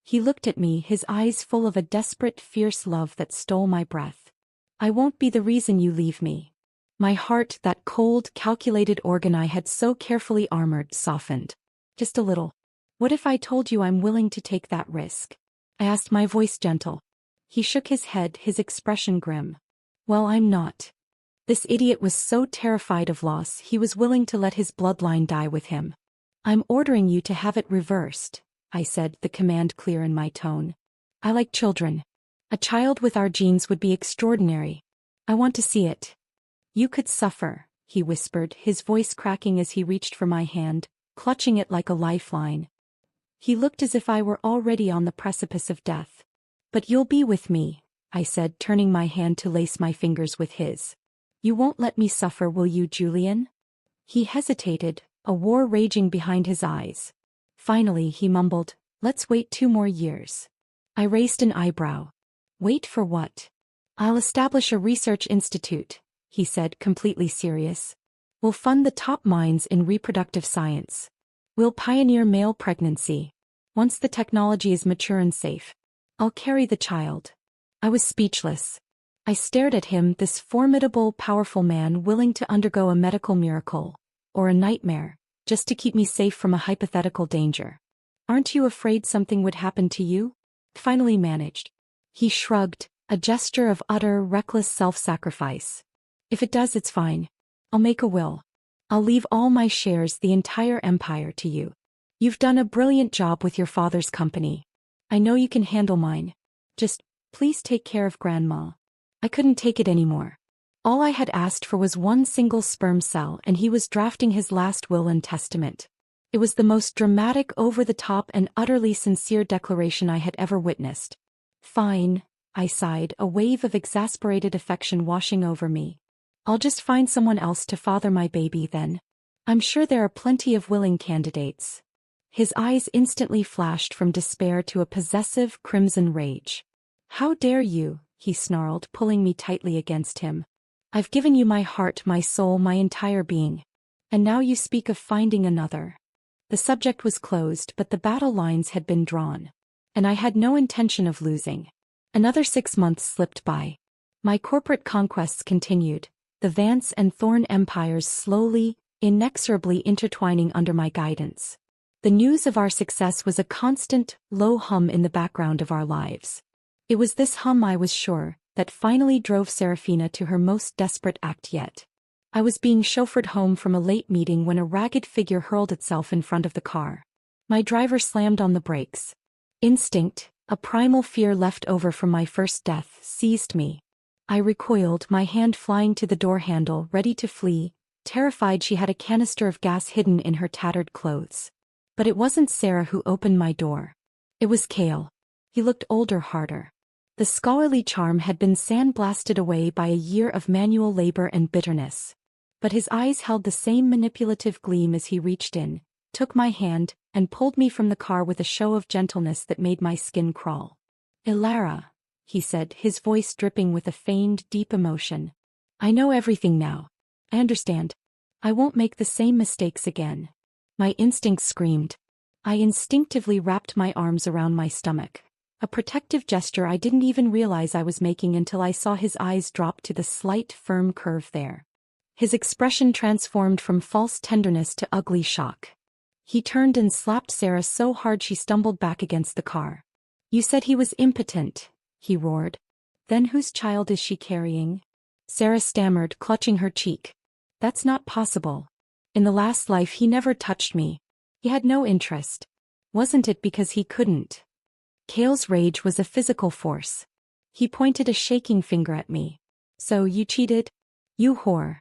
He looked at me, his eyes full of a desperate, fierce love that stole my breath. "I won't be the reason you leave me." My heart, that cold, calculated organ I had so carefully armored, softened. "Just a little. What if I told you I'm willing to take that risk?" I asked, my voice gentle. He shook his head, his expression grim. "Well, I'm not." This idiot was so terrified of loss he was willing to let his bloodline die with him. "I'm ordering you to have it reversed," I said, the command clear in my tone. "I like children. A child with our genes would be extraordinary. I want to see it." "You could suffer," he whispered, his voice cracking as he reached for my hand, clutching it like a lifeline. He looked as if I were already on the precipice of death. "But you'll be with me," I said, turning my hand to lace my fingers with his. "You won't let me suffer, will you, Julian?" He hesitated, a war raging behind his eyes. Finally, he mumbled, "Let's wait 2 more years." I raised an eyebrow. "Wait for what?" "I'll establish a research institute," he said, completely serious. "We'll fund the top minds in reproductive science. We'll pioneer male pregnancy. Once the technology is mature and safe, I'll carry the child." I was speechless. I stared at him, this formidable, powerful man willing to undergo a medical miracle, or a nightmare, just to keep me safe from a hypothetical danger. "Aren't you afraid something would happen to you?" Finally managed. He shrugged, a gesture of utter, reckless self-sacrifice. "If it does, it's fine. I'll make a will. I'll leave all my shares, the entire empire, to you. You've done a brilliant job with your father's company. I know you can handle mine. Just, please take care of Grandma." I couldn't take it anymore. All I had asked for was one single sperm cell, and he was drafting his last will and testament. It was the most dramatic, over-the-top, and utterly sincere declaration I had ever witnessed. "Fine," I sighed, a wave of exasperated affection washing over me. "I'll just find someone else to father my baby then. I'm sure there are plenty of willing candidates." His eyes instantly flashed from despair to a possessive, crimson rage. "How dare you?" he snarled, pulling me tightly against him. "I've given you my heart, my soul, my entire being. And now you speak of finding another." The subject was closed, but the battle lines had been drawn. And I had no intention of losing. Another 6 months slipped by. My corporate conquests continued, the Vance and Thorn empires slowly, inexorably intertwining under my guidance. The news of our success was a constant, low hum in the background of our lives. It was this hum, I was sure, that finally drove Serafina to her most desperate act yet. I was being chauffeured home from a late meeting when a ragged figure hurled itself in front of the car. My driver slammed on the brakes. Instinct, a primal fear left over from my first death, seized me. I recoiled, my hand flying to the door handle, ready to flee, terrified she had a canister of gas hidden in her tattered clothes. But it wasn't Sarah who opened my door. It was Cale. He looked older, harder. The scholarly charm had been sandblasted away by a year of manual labor and bitterness. But his eyes held the same manipulative gleam as he reached in, took my hand, and pulled me from the car with a show of gentleness that made my skin crawl. "Ilara," he said, his voice dripping with a feigned, deep emotion. "I know everything now. I understand. I won't make the same mistakes again." My instincts screamed. I instinctively wrapped my arms around my stomach. A protective gesture I didn't even realize I was making until I saw his eyes drop to the slight, firm curve there. His expression transformed from false tenderness to ugly shock. He turned and slapped Sarah so hard she stumbled back against the car. "You said he was impotent," he roared. "Then whose child is she carrying?" Sarah stammered, clutching her cheek. "That's not possible. In the last life he never touched me. He had no interest. Wasn't it because he couldn't?" Cale's rage was a physical force. He pointed a shaking finger at me. "So you cheated? You whore."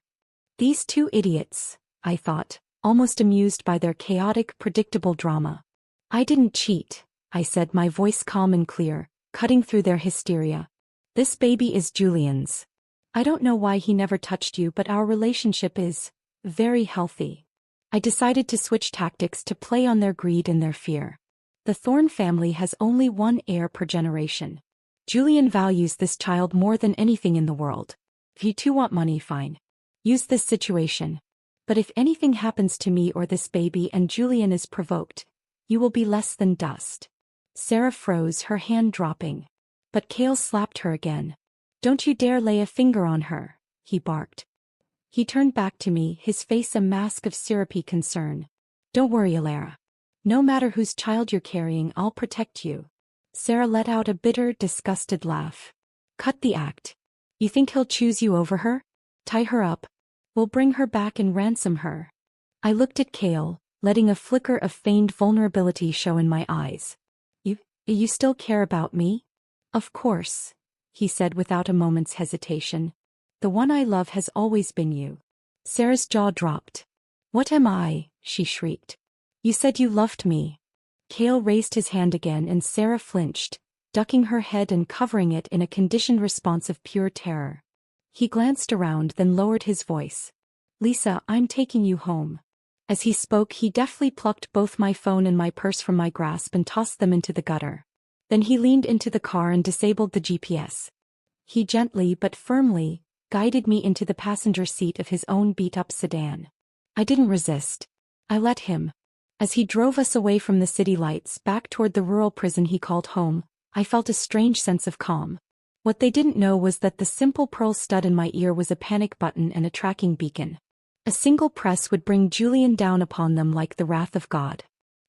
These two idiots, I thought, almost amused by their chaotic, predictable drama. "I didn't cheat," I said, my voice calm and clear, cutting through their hysteria. "This baby is Julian's. I don't know why he never touched you, but our relationship is very healthy." I decided to switch tactics to play on their greed and their fear. The Thorn family has only one heir per generation. Julian values this child more than anything in the world. If you two want money, fine. Use this situation. But if anything happens to me or this baby and Julian is provoked, you will be less than dust. Sarah froze, her hand dropping. But Cale slapped her again. "Don't you dare lay a finger on her," he barked. He turned back to me, his face a mask of syrupy concern. "Don't worry, Ilara. No matter whose child you're carrying, I'll protect you." Sarah let out a bitter, disgusted laugh. "Cut the act. You think he'll choose you over her? Tie her up. We'll bring her back and ransom her." I looked at Cale, letting a flicker of feigned vulnerability show in my eyes. You still care about me?" "Of course," he said without a moment's hesitation. "The one I love has always been you." Sarah's jaw dropped. "What am I?" she shrieked. "You said you loved me." Cale raised his hand again and Sarah flinched, ducking her head and covering it in a conditioned response of pure terror. He glanced around, then lowered his voice. "Lisa, I'm taking you home." As he spoke, he deftly plucked both my phone and my purse from my grasp and tossed them into the gutter. Then he leaned into the car and disabled the GPS. He gently but firmly guided me into the passenger seat of his own beat-up sedan. I didn't resist. I let him. As he drove us away from the city lights back toward the rural prison he called home, I felt a strange sense of calm. What they didn't know was that the simple pearl stud in my ear was a panic button and a tracking beacon. A single press would bring Julian down upon them like the wrath of God.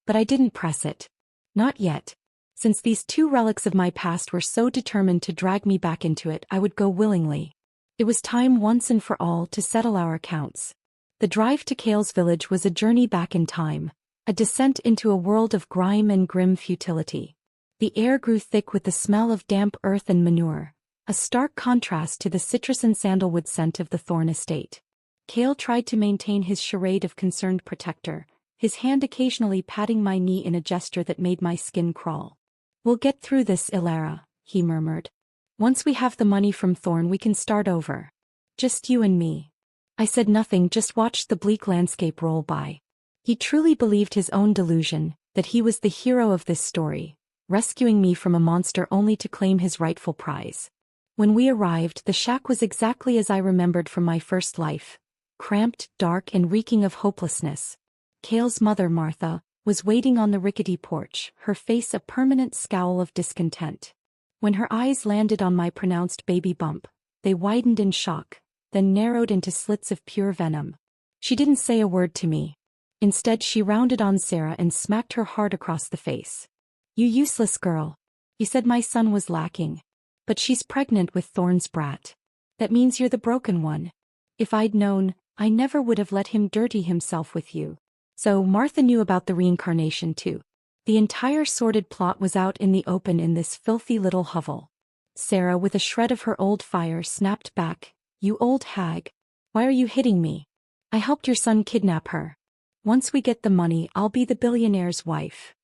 But I didn't press it. Not yet. Since these two relics of my past were so determined to drag me back into it, I would go willingly. It was time once and for all to settle our accounts. The drive to Cale's village was a journey back in time, a descent into a world of grime and grim futility. The air grew thick with the smell of damp earth and manure, a stark contrast to the citrus and sandalwood scent of the Thorn estate. Cale tried to maintain his charade of concerned protector, his hand occasionally patting my knee in a gesture that made my skin crawl. "We'll get through this, Ilara," he murmured. "Once we have the money from Thorn, we can start over. Just you and me." I said nothing, just watched the bleak landscape roll by. He truly believed his own delusion, that he was the hero of this story, rescuing me from a monster only to claim his rightful prize. When we arrived, the shack was exactly as I remembered from my first life. Cramped, dark, and reeking of hopelessness. Cale's mother, Martha, was waiting on the rickety porch, her face a permanent scowl of discontent. When her eyes landed on my pronounced baby bump, they widened in shock, then narrowed into slits of pure venom. She didn't say a word to me. Instead, she rounded on Sarah and smacked her hard across the face. "You useless girl. You said my son was lacking. But she's pregnant with Thorne's brat. That means you're the broken one. If I'd known, I never would have let him dirty himself with you." So Martha knew about the reincarnation too. The entire sordid plot was out in the open in this filthy little hovel. Sarah, with a shred of her old fire, snapped back, "You old hag. Why are you hitting me? I helped your son kidnap her. Once we get the money, I'll be the billionaire's wife."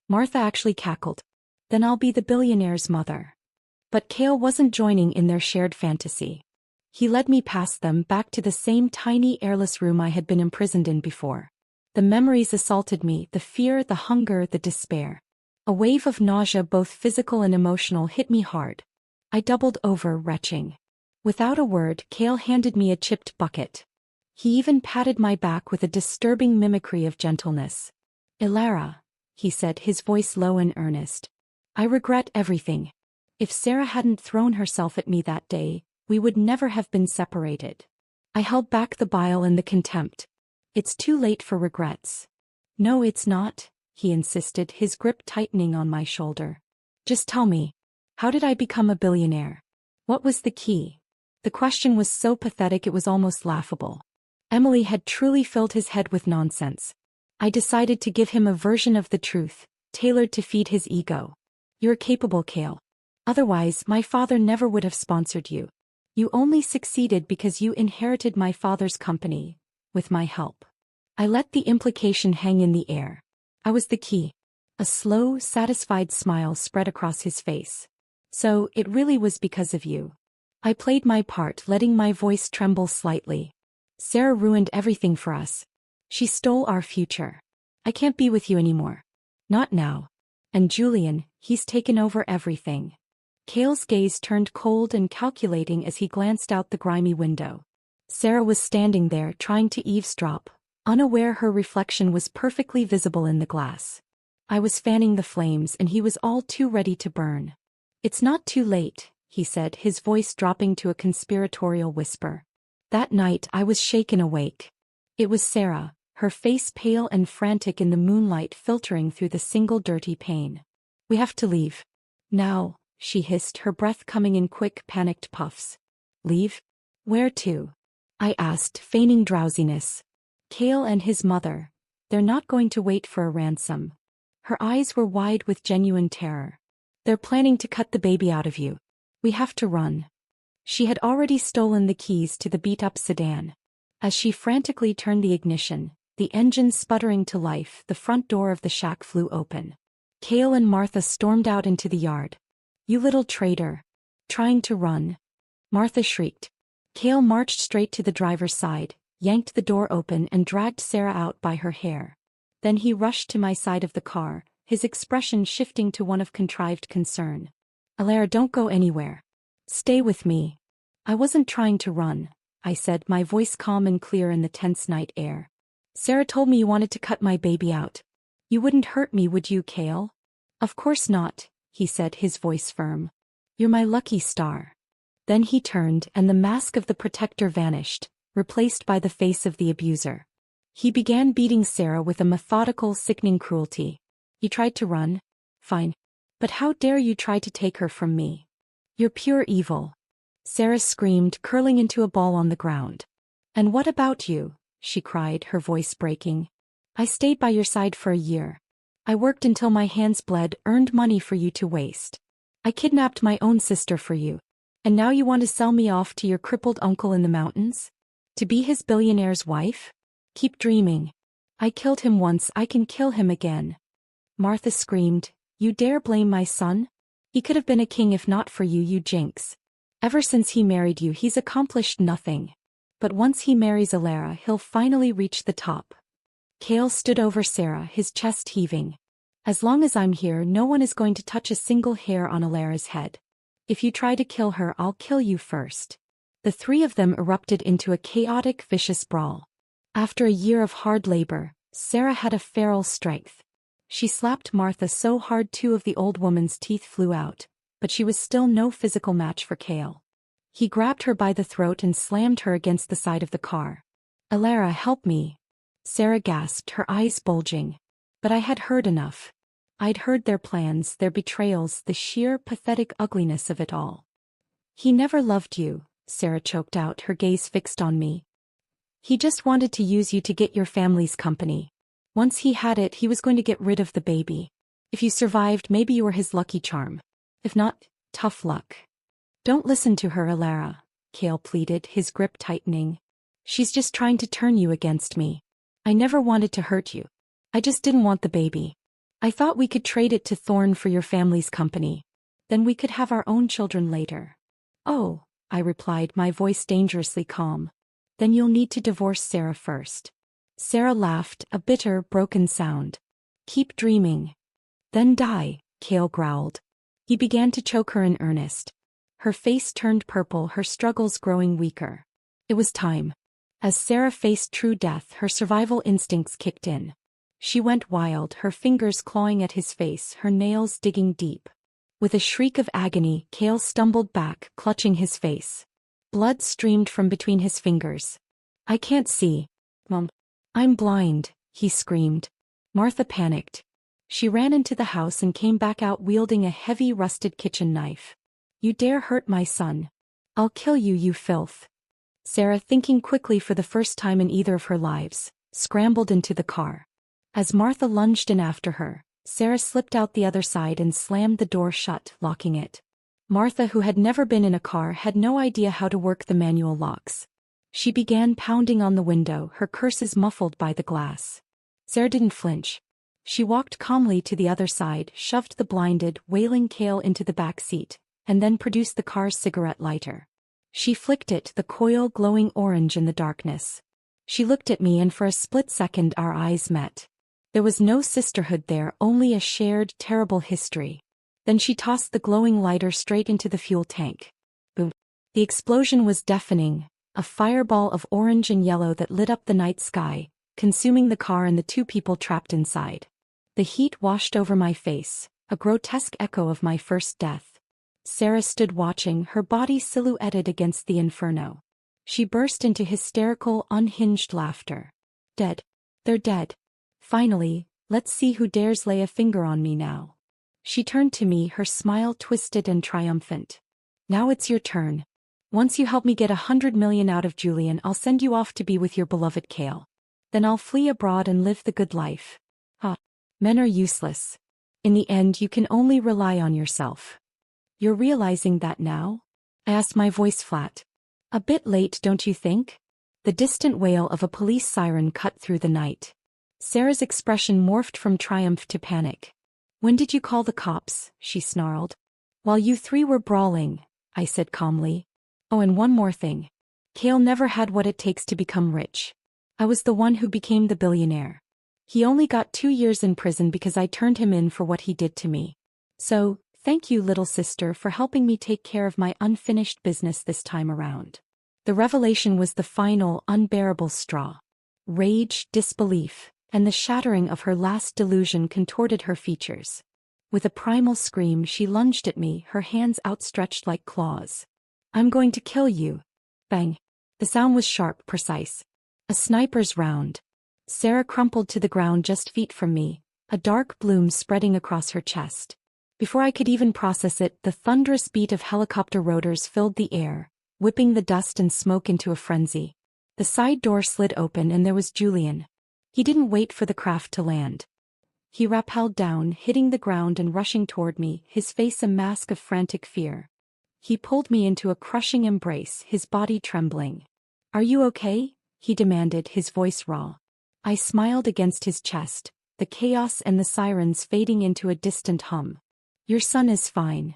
Martha actually cackled. "Then I'll be the billionaire's mother." But Cale wasn't joining in their shared fantasy. He led me past them back to the same tiny airless room I had been imprisoned in before. The memories assaulted me, the fear, the hunger, the despair. A wave of nausea, both physical and emotional, hit me hard. I doubled over, retching. Without a word, Cale handed me a chipped bucket. He even patted my back with a disturbing mimicry of gentleness. "Ilara," he said, his voice low and earnest. "I regret everything. If Sarah hadn't thrown herself at me that day, we would never have been separated." I held back the bile and the contempt. "It's too late for regrets." "No, it's not," he insisted, his grip tightening on my shoulder. "Just tell me, how did I become a billionaire? What was the key?" The question was so pathetic it was almost laughable. Emily had truly filled his head with nonsense. I decided to give him a version of the truth, tailored to feed his ego. "You're capable, Cale. Otherwise, my father never would have sponsored you. You only succeeded because you inherited my father's company, with my help." I let the implication hang in the air. I was the key. A slow, satisfied smile spread across his face. "So, it really was because of you." I played my part, letting my voice tremble slightly. "Sarah ruined everything for us. She stole our future. I can't be with you anymore. Not now. And Julian, he's taken over everything." Cale's gaze turned cold and calculating as he glanced out the grimy window. Sarah was standing there, trying to eavesdrop, unaware her reflection was perfectly visible in the glass. I was fanning the flames and he was all too ready to burn. "It's not too late," he said, his voice dropping to a conspiratorial whisper. That night I was shaken awake. It was Sarah, her face pale and frantic in the moonlight filtering through the single dirty pane. "We have to leave. Now," she hissed, her breath coming in quick, panicked puffs. "Leave? Where to?" I asked, feigning drowsiness. "Cale and his mother. They're not going to wait for a ransom." Her eyes were wide with genuine terror. "They're planning to cut the baby out of you. We have to run." She had already stolen the keys to the beat-up sedan. As she frantically turned the ignition, the engine sputtering to life, the front door of the shack flew open. Cale and Martha stormed out into the yard. "You little traitor. Trying to run?" Martha shrieked. Cale marched straight to the driver's side, yanked the door open and dragged Sarah out by her hair. Then he rushed to my side of the car, his expression shifting to one of contrived concern. "Ilara, don't go anywhere. Stay with me." "I wasn't trying to run," I said, my voice calm and clear in the tense night air. "Sarah told me you wanted to cut my baby out. You wouldn't hurt me, would you, Cale?" "Of course not," he said, his voice firm. "You're my lucky star." Then he turned and the mask of the protector vanished, replaced by the face of the abuser. He began beating Sarah with a methodical, sickening cruelty. "You tried to run? Fine. But how dare you try to take her from me? You're pure evil." Sarah screamed, curling into a ball on the ground. "And what about you?" she cried, her voice breaking. "I stayed by your side for a year. I worked until my hands bled, earned money for you to waste. I kidnapped my own sister for you. And now you want to sell me off to your crippled uncle in the mountains? To be his billionaire's wife? Keep dreaming. I killed him once, I can kill him again." Martha screamed, "You dare blame my son? He could have been a king if not for you, you jinx. Ever since he married you, he's accomplished nothing. But once he marries Ilara, he'll finally reach the top." Cale stood over Sarah, his chest heaving. "As long as I'm here, no one is going to touch a single hair on Ilara's head. If you try to kill her, I'll kill you first." The three of them erupted into a chaotic, vicious brawl. After a year of hard labor, Sarah had a feral strength. She slapped Martha so hard 2 of the old woman's teeth flew out, but she was still no physical match for Cale. He grabbed her by the throat and slammed her against the side of the car. "Alara, help me." Sarah gasped, her eyes bulging. But I had heard enough. I'd heard their plans, their betrayals, the sheer pathetic ugliness of it all. "He never loved you," Sarah choked out, her gaze fixed on me. "He just wanted to use you to get your family's company. Once he had it, he was going to get rid of the baby. If you survived, maybe you were his lucky charm. If not, tough luck." "Don't listen to her, Alara," Cale pleaded, his grip tightening. "She's just trying to turn you against me. I never wanted to hurt you. I just didn't want the baby. I thought we could trade it to Thorn for your family's company. Then we could have our own children later." "Oh," I replied, my voice dangerously calm. "Then you'll need to divorce Sarah first." Sarah laughed, a bitter, broken sound. "Keep dreaming. Then die," Cale growled. He began to choke her in earnest. Her face turned purple, her struggles growing weaker. It was time. As Sarah faced true death, her survival instincts kicked in. She went wild, her fingers clawing at his face, her nails digging deep. With a shriek of agony, Cale stumbled back, clutching his face. Blood streamed from between his fingers. "I can't see, Mom. I'm blind," he screamed. Martha panicked. She ran into the house and came back out wielding a heavy rusted kitchen knife. "You dare hurt my son. I'll kill you, you filth." Sarah, thinking quickly for the first time in either of her lives, scrambled into the car. As Martha lunged in after her, Sarah slipped out the other side and slammed the door shut, locking it. Martha, who had never been in a car, had no idea how to work the manual locks. She began pounding on the window, her curses muffled by the glass. Sarah didn't flinch. She walked calmly to the other side, shoved the blinded, wailing Cale into the back seat, and then produced the car's cigarette lighter. She flicked it, the coil glowing orange in the darkness. She looked at me, and for a split second our eyes met. There was no sisterhood there, only a shared, terrible history. Then she tossed the glowing lighter straight into the fuel tank. Boom. The explosion was deafening, a fireball of orange and yellow that lit up the night sky, consuming the car and the two people trapped inside. The heat washed over my face, a grotesque echo of my first death. Sarah stood watching, her body silhouetted against the inferno. She burst into hysterical, unhinged laughter. "Dead. They're dead. Finally, let's see who dares lay a finger on me now." She turned to me, her smile twisted and triumphant. "Now it's your turn. Once you help me get 100 million out of Julian, I'll send you off to be with your beloved Cale. Then I'll flee abroad and live the good life. Men are useless. In the end, you can only rely on yourself. You're realizing that now?" I asked, my voice flat. "A bit late, don't you think?" The distant wail of a police siren cut through the night. Sarah's expression morphed from triumph to panic. "When did you call the cops?" she snarled. "While you three were brawling," I said calmly. "Oh, and one more thing. Cale never had what it takes to become rich. I was the one who became the billionaire. He only got 2 years in prison because I turned him in for what he did to me. So, thank you, little sister, for helping me take care of my unfinished business this time around." The revelation was the final, unbearable straw. Rage, disbelief, and the shattering of her last delusion contorted her features. With a primal scream, she lunged at me, her hands outstretched like claws. "I'm going to kill you." Bang. The sound was sharp, precise. A sniper's round. Sarah crumpled to the ground just feet from me, a dark bloom spreading across her chest. Before I could even process it, the thunderous beat of helicopter rotors filled the air, whipping the dust and smoke into a frenzy. The side door slid open and there was Julian. He didn't wait for the craft to land. He rappelled down, hitting the ground and rushing toward me, his face a mask of frantic fear. He pulled me into a crushing embrace, his body trembling. "Are you okay?" he demanded, his voice raw. I smiled against his chest, the chaos and the sirens fading into a distant hum. "Your son is fine."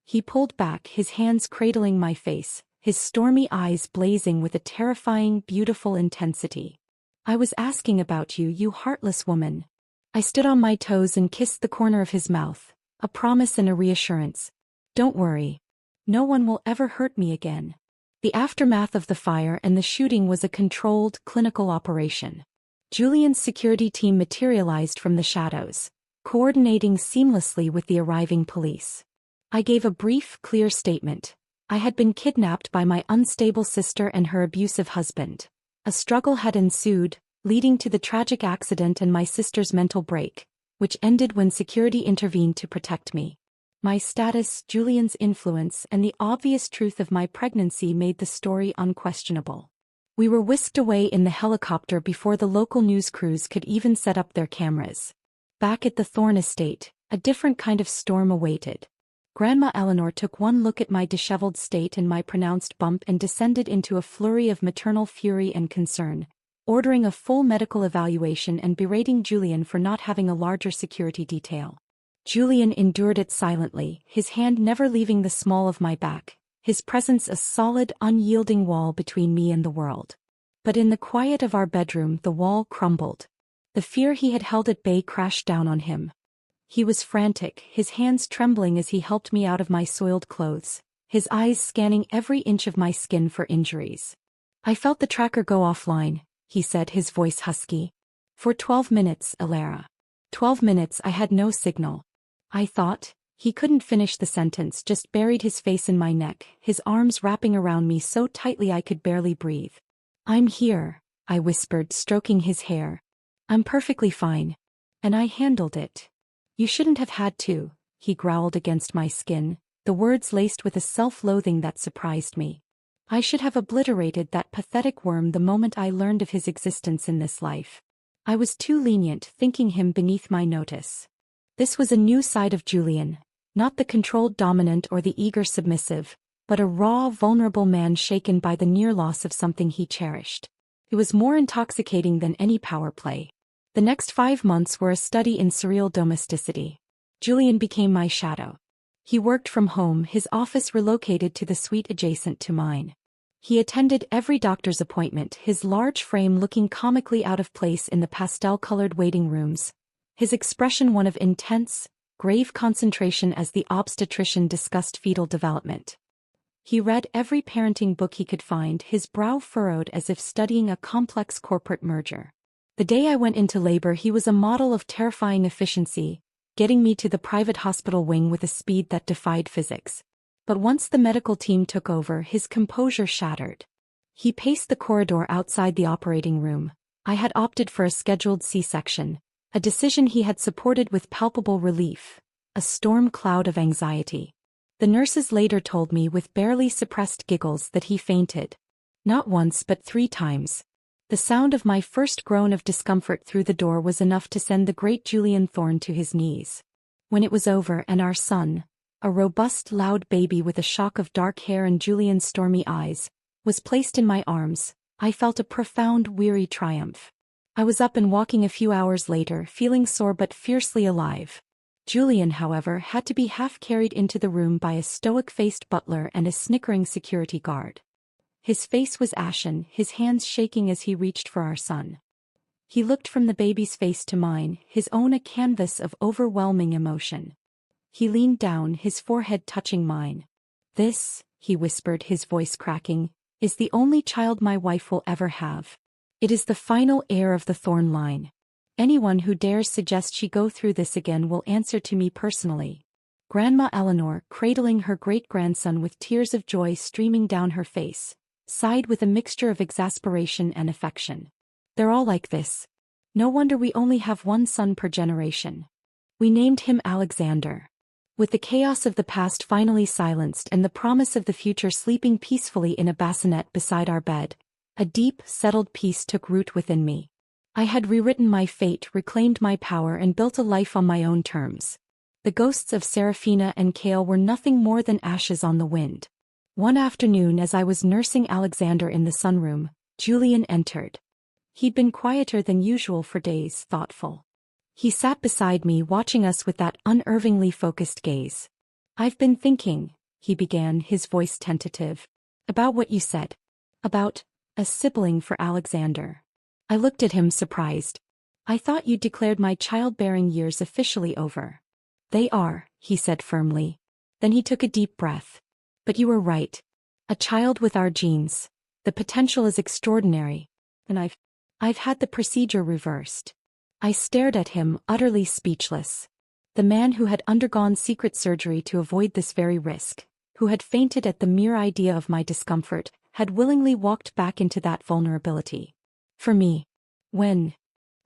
He pulled back, his hands cradling my face, his stormy eyes blazing with a terrifying, beautiful intensity. "I was asking about you, you heartless woman." I stood on my toes and kissed the corner of his mouth, a promise and a reassurance. "Don't worry. No one will ever hurt me again." The aftermath of the fire and the shooting was a controlled, clinical operation. Julian's security team materialized from the shadows, coordinating seamlessly with the arriving police. I gave a brief, clear statement. I had been kidnapped by my unstable sister and her abusive husband. A struggle had ensued, leading to the tragic accident and my sister's mental break, which ended when security intervened to protect me. My status, Julian's influence, and the obvious truth of my pregnancy made the story unquestionable. We were whisked away in the helicopter before the local news crews could even set up their cameras. Back at the Thorne estate, a different kind of storm awaited. Grandma Eleanor took one look at my disheveled state and my pronounced bump and descended into a flurry of maternal fury and concern, ordering a full medical evaluation and berating Julian for not having a larger security detail. Julian endured it silently, his hand never leaving the small of my back, his presence a solid, unyielding wall between me and the world. But in the quiet of our bedroom the wall crumbled. The fear he had held at bay crashed down on him. He was frantic, his hands trembling as he helped me out of my soiled clothes, his eyes scanning every inch of my skin for injuries. "I felt the tracker go offline," he said, his voice husky. "For 12 minutes, Alara. 12 minutes I had no signal." I thought. He couldn't finish the sentence, just buried his face in my neck, his arms wrapping around me so tightly I could barely breathe. "I'm here," I whispered, stroking his hair. "I'm perfectly fine. And I handled it." "You shouldn't have had to," he growled against my skin, the words laced with a self-loathing that surprised me. "I should have obliterated that pathetic worm the moment I learned of his existence in this life. I was too lenient, thinking him beneath my notice." This was a new side of Julian, not the controlled dominant or the eager submissive, but a raw, vulnerable man shaken by the near loss of something he cherished. It was more intoxicating than any power play. The next 5 months were a study in surreal domesticity. Julian became my shadow. He worked from home, his office relocated to the suite adjacent to mine. He attended every doctor's appointment, his large frame looking comically out of place in the pastel-colored waiting rooms, his expression one of intense, grave concentration as the obstetrician discussed fetal development. He read every parenting book he could find, his brow furrowed as if studying a complex corporate merger. The day I went into labor he was a model of terrifying efficiency, getting me to the private hospital wing with a speed that defied physics. But once the medical team took over, his composure shattered. He paced the corridor outside the operating room. I had opted for a scheduled C-section, a decision he had supported with palpable relief, a storm cloud of anxiety. The nurses later told me with barely suppressed giggles that he fainted. Not once but 3 times. The sound of my first groan of discomfort through the door was enough to send the great Julian Thorne to his knees. When it was over and our son, a robust, loud baby with a shock of dark hair and Julian's stormy eyes, was placed in my arms, I felt a profound, weary triumph. I was up and walking a few hours later, feeling sore but fiercely alive. Julian, however, had to be half carried into the room by a stoic-faced butler and a snickering security guard. His face was ashen, his hands shaking as he reached for our son. He looked from the baby's face to mine, his own a canvas of overwhelming emotion. He leaned down, his forehead touching mine. "This," he whispered, his voice cracking, "is the only child my wife will ever have. It is the final heir of the Thorne line. Anyone who dares suggest she go through this again will answer to me personally." Grandma Eleanor, cradling her great-grandson with tears of joy streaming down her face, sighed with a mixture of exasperation and affection. "They're all like this. No wonder we only have one son per generation. We named him Alexander." With the chaos of the past finally silenced and the promise of the future sleeping peacefully in a bassinet beside our bed, a deep, settled peace took root within me. I had rewritten my fate, reclaimed my power, and built a life on my own terms. The ghosts of Serafina and Kale were nothing more than ashes on the wind. One afternoon, as I was nursing Alexander in the sunroom, Julian entered. He'd been quieter than usual for days, thoughtful. He sat beside me, watching us with that unervingly focused gaze. "I've been thinking," he began, his voice tentative, "about what you said. About a sibling for Alexander." I looked at him, surprised. "I thought you'd declared my childbearing years officially over." "They are," he said firmly. Then he took a deep breath. "But you were right. A child with our genes. The potential is extraordinary. And I've had the procedure reversed." I stared at him, utterly speechless. The man who had undergone secret surgery to avoid this very risk, who had fainted at the mere idea of my discomfort, had willingly walked back into that vulnerability. For me. When?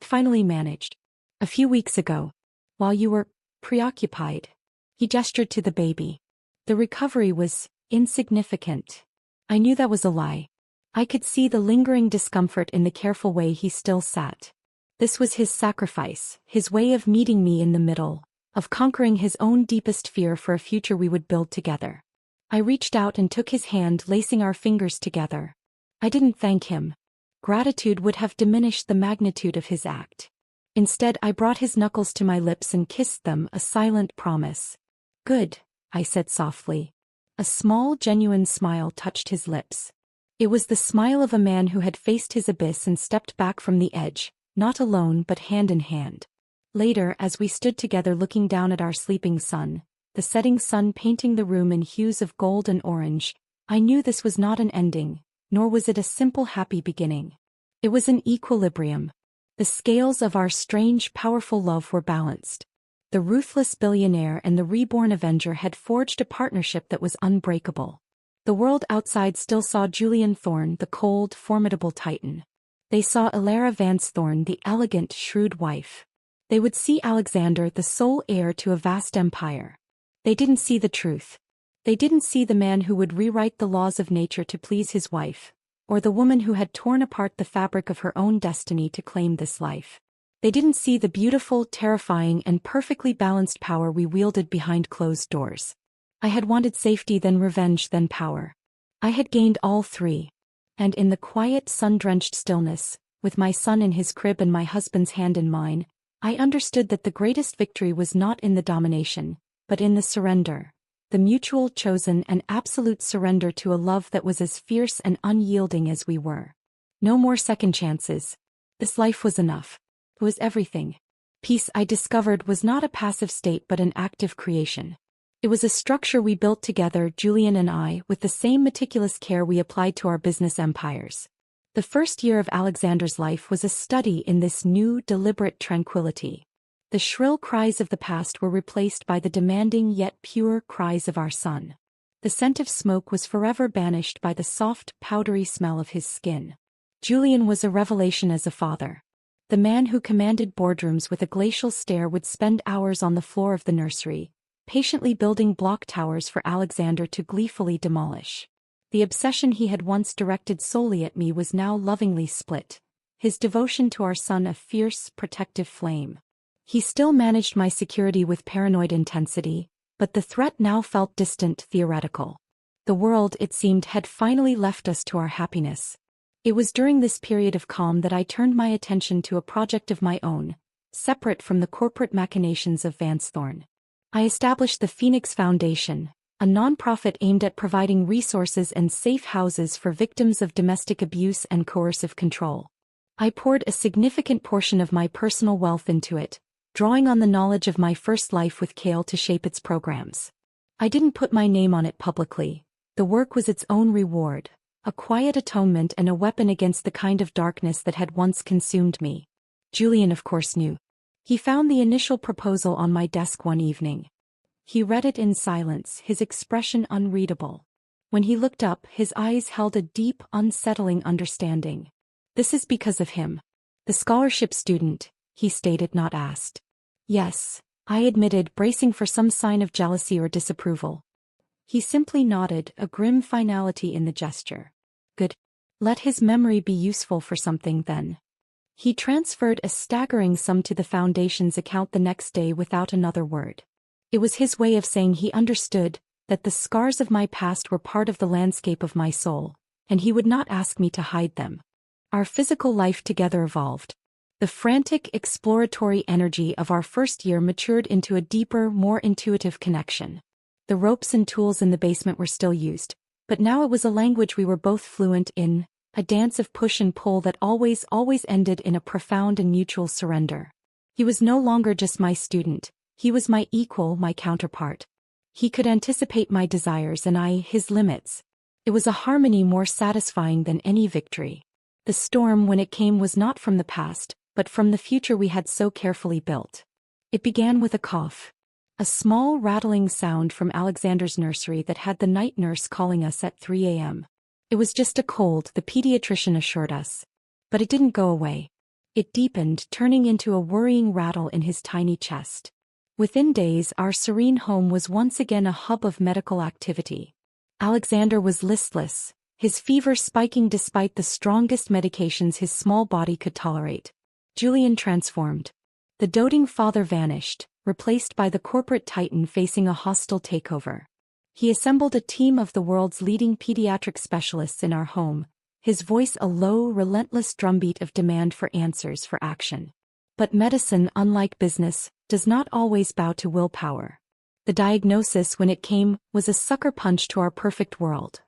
Finally managed. A few weeks ago. While you were preoccupied. He gestured to the baby. The recovery was insignificant. I knew that was a lie. I could see the lingering discomfort in the careful way he still sat. This was his sacrifice, his way of meeting me in the middle, of conquering his own deepest fear for a future we would build together. I reached out and took his hand, lacing our fingers together. I didn't thank him. Gratitude would have diminished the magnitude of his act. Instead, I brought his knuckles to my lips and kissed them, a silent promise. Good, I said softly. A small, genuine smile touched his lips. It was the smile of a man who had faced his abyss and stepped back from the edge, not alone but hand in hand. Later, as we stood together looking down at our sleeping son, the setting sun painting the room in hues of gold and orange, I knew this was not an ending, nor was it a simple happy beginning. It was an equilibrium. The scales of our strange, powerful love were balanced. The ruthless billionaire and the reborn avenger had forged a partnership that was unbreakable. The world outside still saw Julian Thorne, the cold, formidable titan. They saw Elara Vance Thorne, the elegant, shrewd wife. They would see Alexander, the sole heir to a vast empire. They didn't see the truth. They didn't see the man who would rewrite the laws of nature to please his wife, or the woman who had torn apart the fabric of her own destiny to claim this life. They didn't see the beautiful, terrifying, and perfectly balanced power we wielded behind closed doors. I had wanted safety, then revenge, then power. I had gained all three. And in the quiet, sun-drenched stillness, with my son in his crib and my husband's hand in mine, I understood that the greatest victory was not in the domination, but in the surrender, the mutual, chosen, and absolute surrender to a love that was as fierce and unyielding as we were. No more second chances. This life was enough. It was everything. Peace, I discovered, was not a passive state but an active creation. It was a structure we built together, Julian and I, with the same meticulous care we applied to our business empires. The first year of Alexander's life was a study in this new, deliberate tranquility. The shrill cries of the past were replaced by the demanding yet pure cries of our son. The scent of smoke was forever banished by the soft, powdery smell of his skin. Julian was a revelation as a father. The man who commanded boardrooms with a glacial stare would spend hours on the floor of the nursery, patiently building block towers for Alexander to gleefully demolish. The obsession he had once directed solely at me was now lovingly split, his devotion to our son a fierce, protective flame. He still managed my security with paranoid intensity, but the threat now felt distant, theoretical. The world, it seemed, had finally left us to our happiness. It was during this period of calm that I turned my attention to a project of my own, separate from the corporate machinations of Vance Thorne. I established the Phoenix Foundation, a nonprofit aimed at providing resources and safe houses for victims of domestic abuse and coercive control. I poured a significant portion of my personal wealth into it, drawing on the knowledge of my first life with Kale to shape its programs. I didn't put my name on it publicly. The work was its own reward, a quiet atonement and a weapon against the kind of darkness that had once consumed me. Julian, of course, knew. He found the initial proposal on my desk one evening. He read it in silence, his expression unreadable. When he looked up, his eyes held a deep, unsettling understanding. "This is because of him. The scholarship student," he stated, not asked. "Yes," I admitted, bracing for some sign of jealousy or disapproval. He simply nodded, a grim finality in the gesture. "Good. Let his memory be useful for something, then." He transferred a staggering sum to the foundation's account the next day without another word. It was his way of saying he understood that the scars of my past were part of the landscape of my soul, and he would not ask me to hide them. Our physical life together evolved. The frantic, exploratory energy of our first year matured into a deeper, more intuitive connection. The ropes and tools in the basement were still used, but now it was a language we were both fluent in, a dance of push and pull that always ended in a profound and mutual surrender. He was no longer just my student, he was my equal, my counterpart. He could anticipate my desires and I his limits. It was a harmony more satisfying than any victory. The storm, when it came, was not from the past, but from the future we had so carefully built. It began with a cough. A small rattling sound from Alexander's nursery that had the night nurse calling us at 3 a.m. It was just a cold, the pediatrician assured us. But it didn't go away. It deepened, turning into a worrying rattle in his tiny chest. Within days, our serene home was once again a hub of medical activity. Alexander was listless, his fever spiking despite the strongest medications his small body could tolerate. Julian transformed. The doting father vanished, replaced by the corporate titan facing a hostile takeover. He assembled a team of the world's leading pediatric specialists in our home, his voice a low, relentless drumbeat of demand for answers, for action. But medicine, unlike business, does not always bow to willpower. The diagnosis, when it came, was a sucker punch to our perfect world.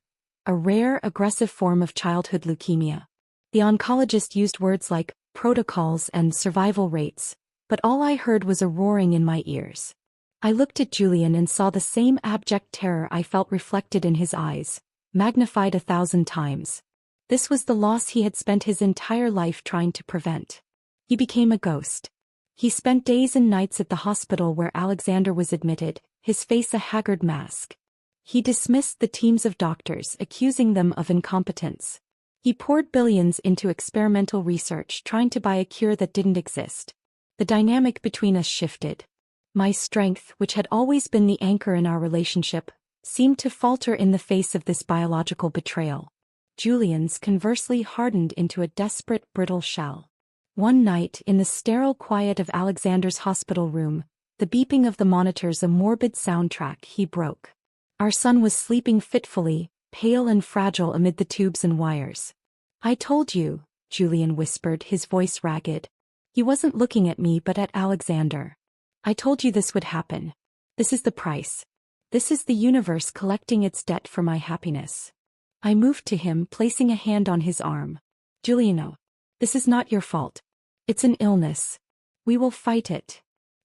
A rare, aggressive form of childhood leukemia. The oncologist used words like protocols and survival rates, but all I heard was a roaring in my ears. I looked at Julian and saw the same abject terror I felt reflected in his eyes, magnified 1,000 times. This was the loss he had spent his entire life trying to prevent. He became a ghost. He spent days and nights at the hospital where Alexander was admitted, his face a haggard mask. He dismissed the teams of doctors, accusing them of incompetence. He poured billions into experimental research, trying to buy a cure that didn't exist. The dynamic between us shifted. My strength, which had always been the anchor in our relationship, seemed to falter in the face of this biological betrayal. Julian's, conversely, hardened into a desperate, brittle shell. One night, in the sterile quiet of Alexander's hospital room, the beeping of the monitors a morbid soundtrack, he broke. Our son was sleeping fitfully, pale and fragile amid the tubes and wires. "I told you," Julian whispered, his voice ragged. He wasn't looking at me but at Alexander. "I told you this would happen. This is the price. This is the universe collecting its debt for my happiness." I moved to him, placing a hand on his arm. "Juliano, this is not your fault. It's an illness. We will fight it."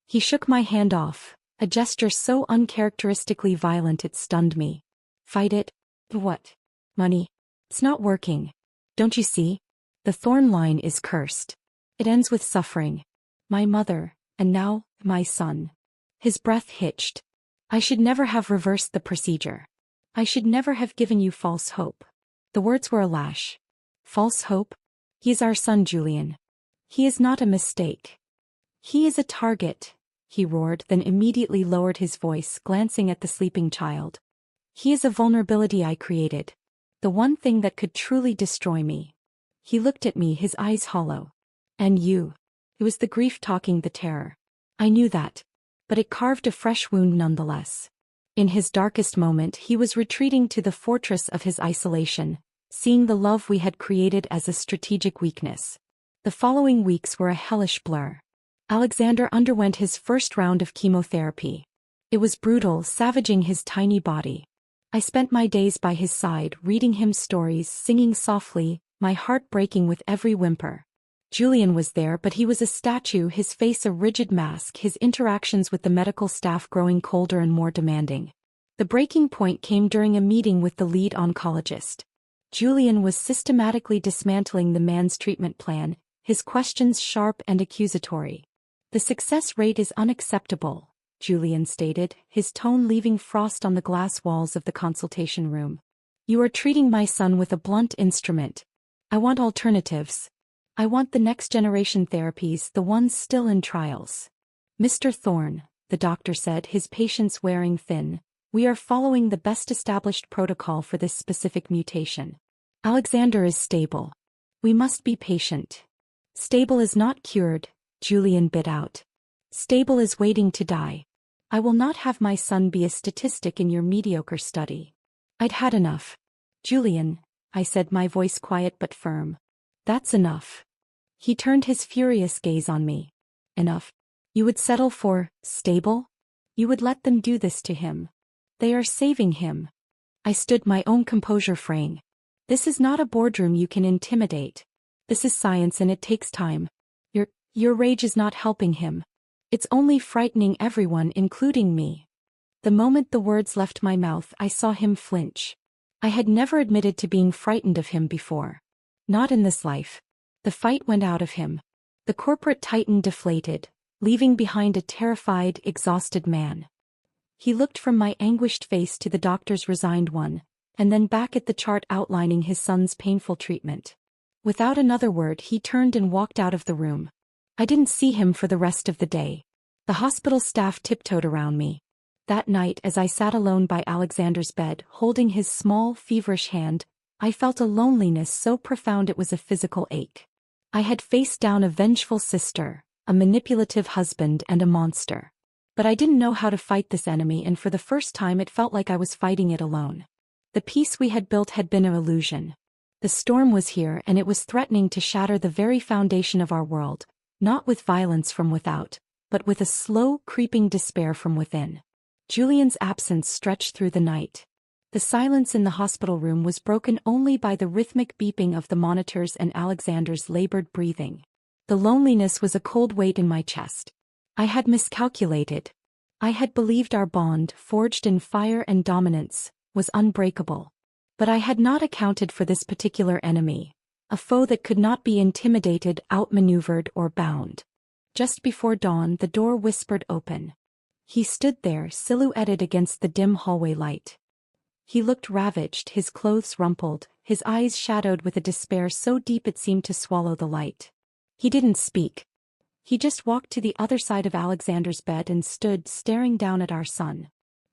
He shook my hand off, a gesture so uncharacteristically violent it stunned me. "Fight it? What? Money? It's not working. Don't you see? The thorn line is cursed. It ends with suffering. My mother, and now, my son." His breath hitched. "I should never have reversed the procedure. I should never have given you false hope." The words were a lash. "False hope? He is our son, Julian. He is not a mistake. He is a target," he roared, then immediately lowered his voice, glancing at the sleeping child. "He is a vulnerability I created. The one thing that could truly destroy me." He looked at me, his eyes hollow. "And you." It was the grief talking, the terror. I knew that. But it carved a fresh wound nonetheless. In his darkest moment, he was retreating to the fortress of his isolation, seeing the love we had created as a strategic weakness. The following weeks were a hellish blur. Alexander underwent his first round of chemotherapy. It was brutal, savaging his tiny body. I spent my days by his side, reading him stories, singing softly, my heart breaking with every whimper. Julian was there, but he was a statue, his face a rigid mask, his interactions with the medical staff growing colder and more demanding. The breaking point came during a meeting with the lead oncologist. Julian was systematically dismantling the man's treatment plan, his questions sharp and accusatory. "The success rate is unacceptable," Julian stated, his tone leaving frost on the glass walls of the consultation room. "You are treating my son with a blunt instrument. I want alternatives. I want the next generation therapies, the ones still in trials." "Mr. Thorne," the doctor said, his patience wearing thin, "we are following the best established protocol for this specific mutation. Alexander is stable. We must be patient." "Stable is not cured," Julian bit out. "Stable is waiting to die. I will not have my son be a statistic in your mediocre study." I'd had enough. "Julian," I said, my voice quiet but firm. "That's enough." He turned his furious gaze on me. "Enough? You would settle for stable? You would let them do this to him? They are saving him." I stood, my own composure fraying. "This is not a boardroom you can intimidate. This is science and it takes time. Your rage is not helping him. It's only frightening everyone, including me." The moment the words left my mouth, I saw him flinch. I had never admitted to being frightened of him before. Not in this life. The fight went out of him. The corporate titan deflated, leaving behind a terrified, exhausted man. He looked from my anguished face to the doctor's resigned one, and then back at the chart outlining his son's painful treatment. Without another word, he turned and walked out of the room. I didn't see him for the rest of the day. The hospital staff tiptoed around me. That night, as I sat alone by Alexander's bed, holding his small, feverish hand, I felt a loneliness so profound it was a physical ache. I had faced down a vengeful sister, a manipulative husband, and a monster. But I didn't know how to fight this enemy, and for the first time it felt like I was fighting it alone. The peace we had built had been an illusion. The storm was here, and it was threatening to shatter the very foundation of our world, not with violence from without, but with a slow, creeping despair from within. Julian's absence stretched through the night. The silence in the hospital room was broken only by the rhythmic beeping of the monitors and Alexander's labored breathing. The loneliness was a cold weight in my chest. I had miscalculated. I had believed our bond, forged in fire and dominance, was unbreakable. But I had not accounted for this particular enemy, a foe that could not be intimidated, outmaneuvered, or bound. Just before dawn, the door whispered open. He stood there, silhouetted against the dim hallway light. He looked ravaged, his clothes rumpled, his eyes shadowed with a despair so deep it seemed to swallow the light. He didn't speak. He just walked to the other side of Alexander's bed and stood staring down at our son.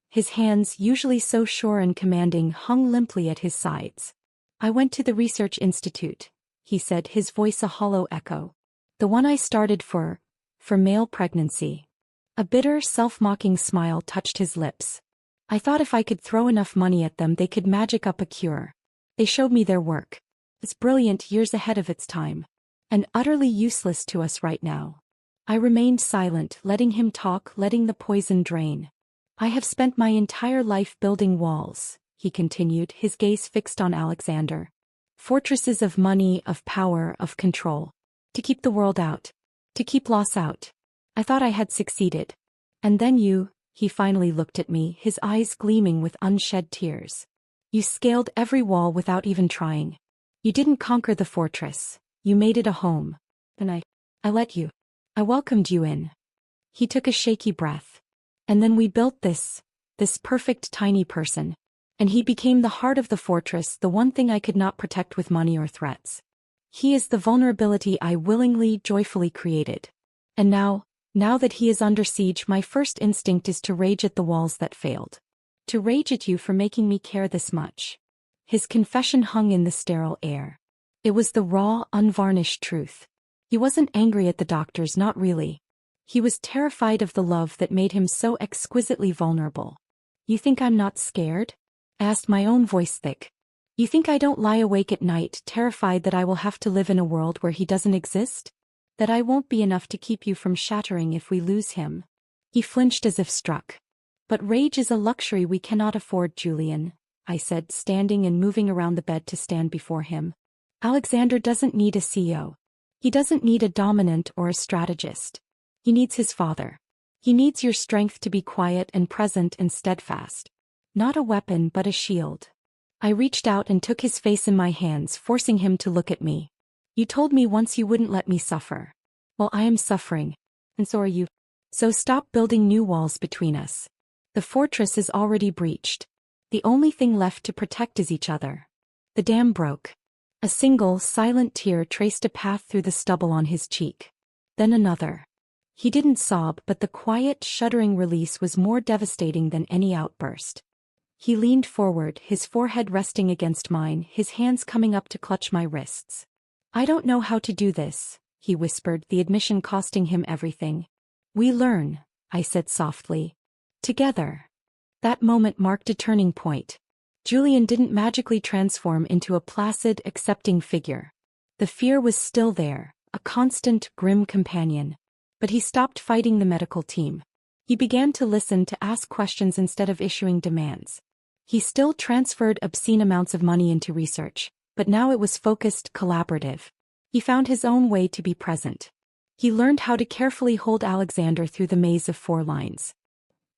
His hands, usually so sure and commanding, hung limply at his sides. "I went to the research institute," he said, his voice a hollow echo. "The one I started for male pregnancy." A bitter, self-mocking smile touched his lips. "I thought if I could throw enough money at them they could magic up a cure. They showed me their work. It's brilliant, years ahead of its time. And utterly useless to us right now." I remained silent, letting him talk, letting the poison drain. "I have spent my entire life building walls," he continued, his gaze fixed on Alexander. "Fortresses of money, of power, of control. To keep the world out. To keep loss out. I thought I had succeeded. And then you," he finally looked at me, his eyes gleaming with unshed tears. "You scaled every wall without even trying. You didn't conquer the fortress. You made it a home. And I let you. I welcomed you in." He took a shaky breath. "And then we built this perfect tiny person. And he became the heart of the fortress, the one thing I could not protect with money or threats. He is the vulnerability I willingly, joyfully created. And now that he is under siege, my first instinct is to rage at the walls that failed. To rage at you for making me care this much." His confession hung in the sterile air. It was the raw, unvarnished truth. He wasn't angry at the doctors, not really. He was terrified of the love that made him so exquisitely vulnerable. "You think I'm not scared?" I asked, my own voice thick. "You think I don't lie awake at night, terrified that I will have to live in a world where he doesn't exist? That I won't be enough to keep you from shattering if we lose him?" He flinched as if struck. "But rage is a luxury we cannot afford, Julian," I said, standing and moving around the bed to stand before him. "Alexander doesn't need a CEO. He doesn't need a dominant or a strategist. He needs his father. He needs your strength to be quiet and present and steadfast. Not a weapon but a shield." I reached out and took his face in my hands, forcing him to look at me. "You told me once you wouldn't let me suffer. Well, I am suffering. And so are you. So stop building new walls between us. The fortress is already breached. The only thing left to protect is each other." The dam broke. A single, silent tear traced a path through the stubble on his cheek. Then another. He didn't sob, but the quiet, shuddering release was more devastating than any outburst. He leaned forward, his forehead resting against mine, his hands coming up to clutch my wrists. "I don't know how to do this," he whispered, the admission costing him everything. "We learn," I said softly. "Together." That moment marked a turning point. Julian didn't magically transform into a placid, accepting figure. The fear was still there, a constant, grim companion. But he stopped fighting the medical team. He began to listen, to ask questions instead of issuing demands. He still transferred obscene amounts of money into research, but now it was focused, collaborative. He found his own way to be present. He learned how to carefully hold Alexander through the maze of 4 lines.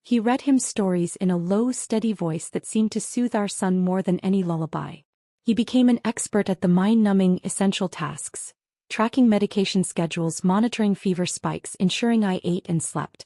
He read him stories in a low, steady voice that seemed to soothe our son more than any lullaby. He became an expert at the mind-numbing, essential tasks, tracking medication schedules, monitoring fever spikes, ensuring I ate and slept.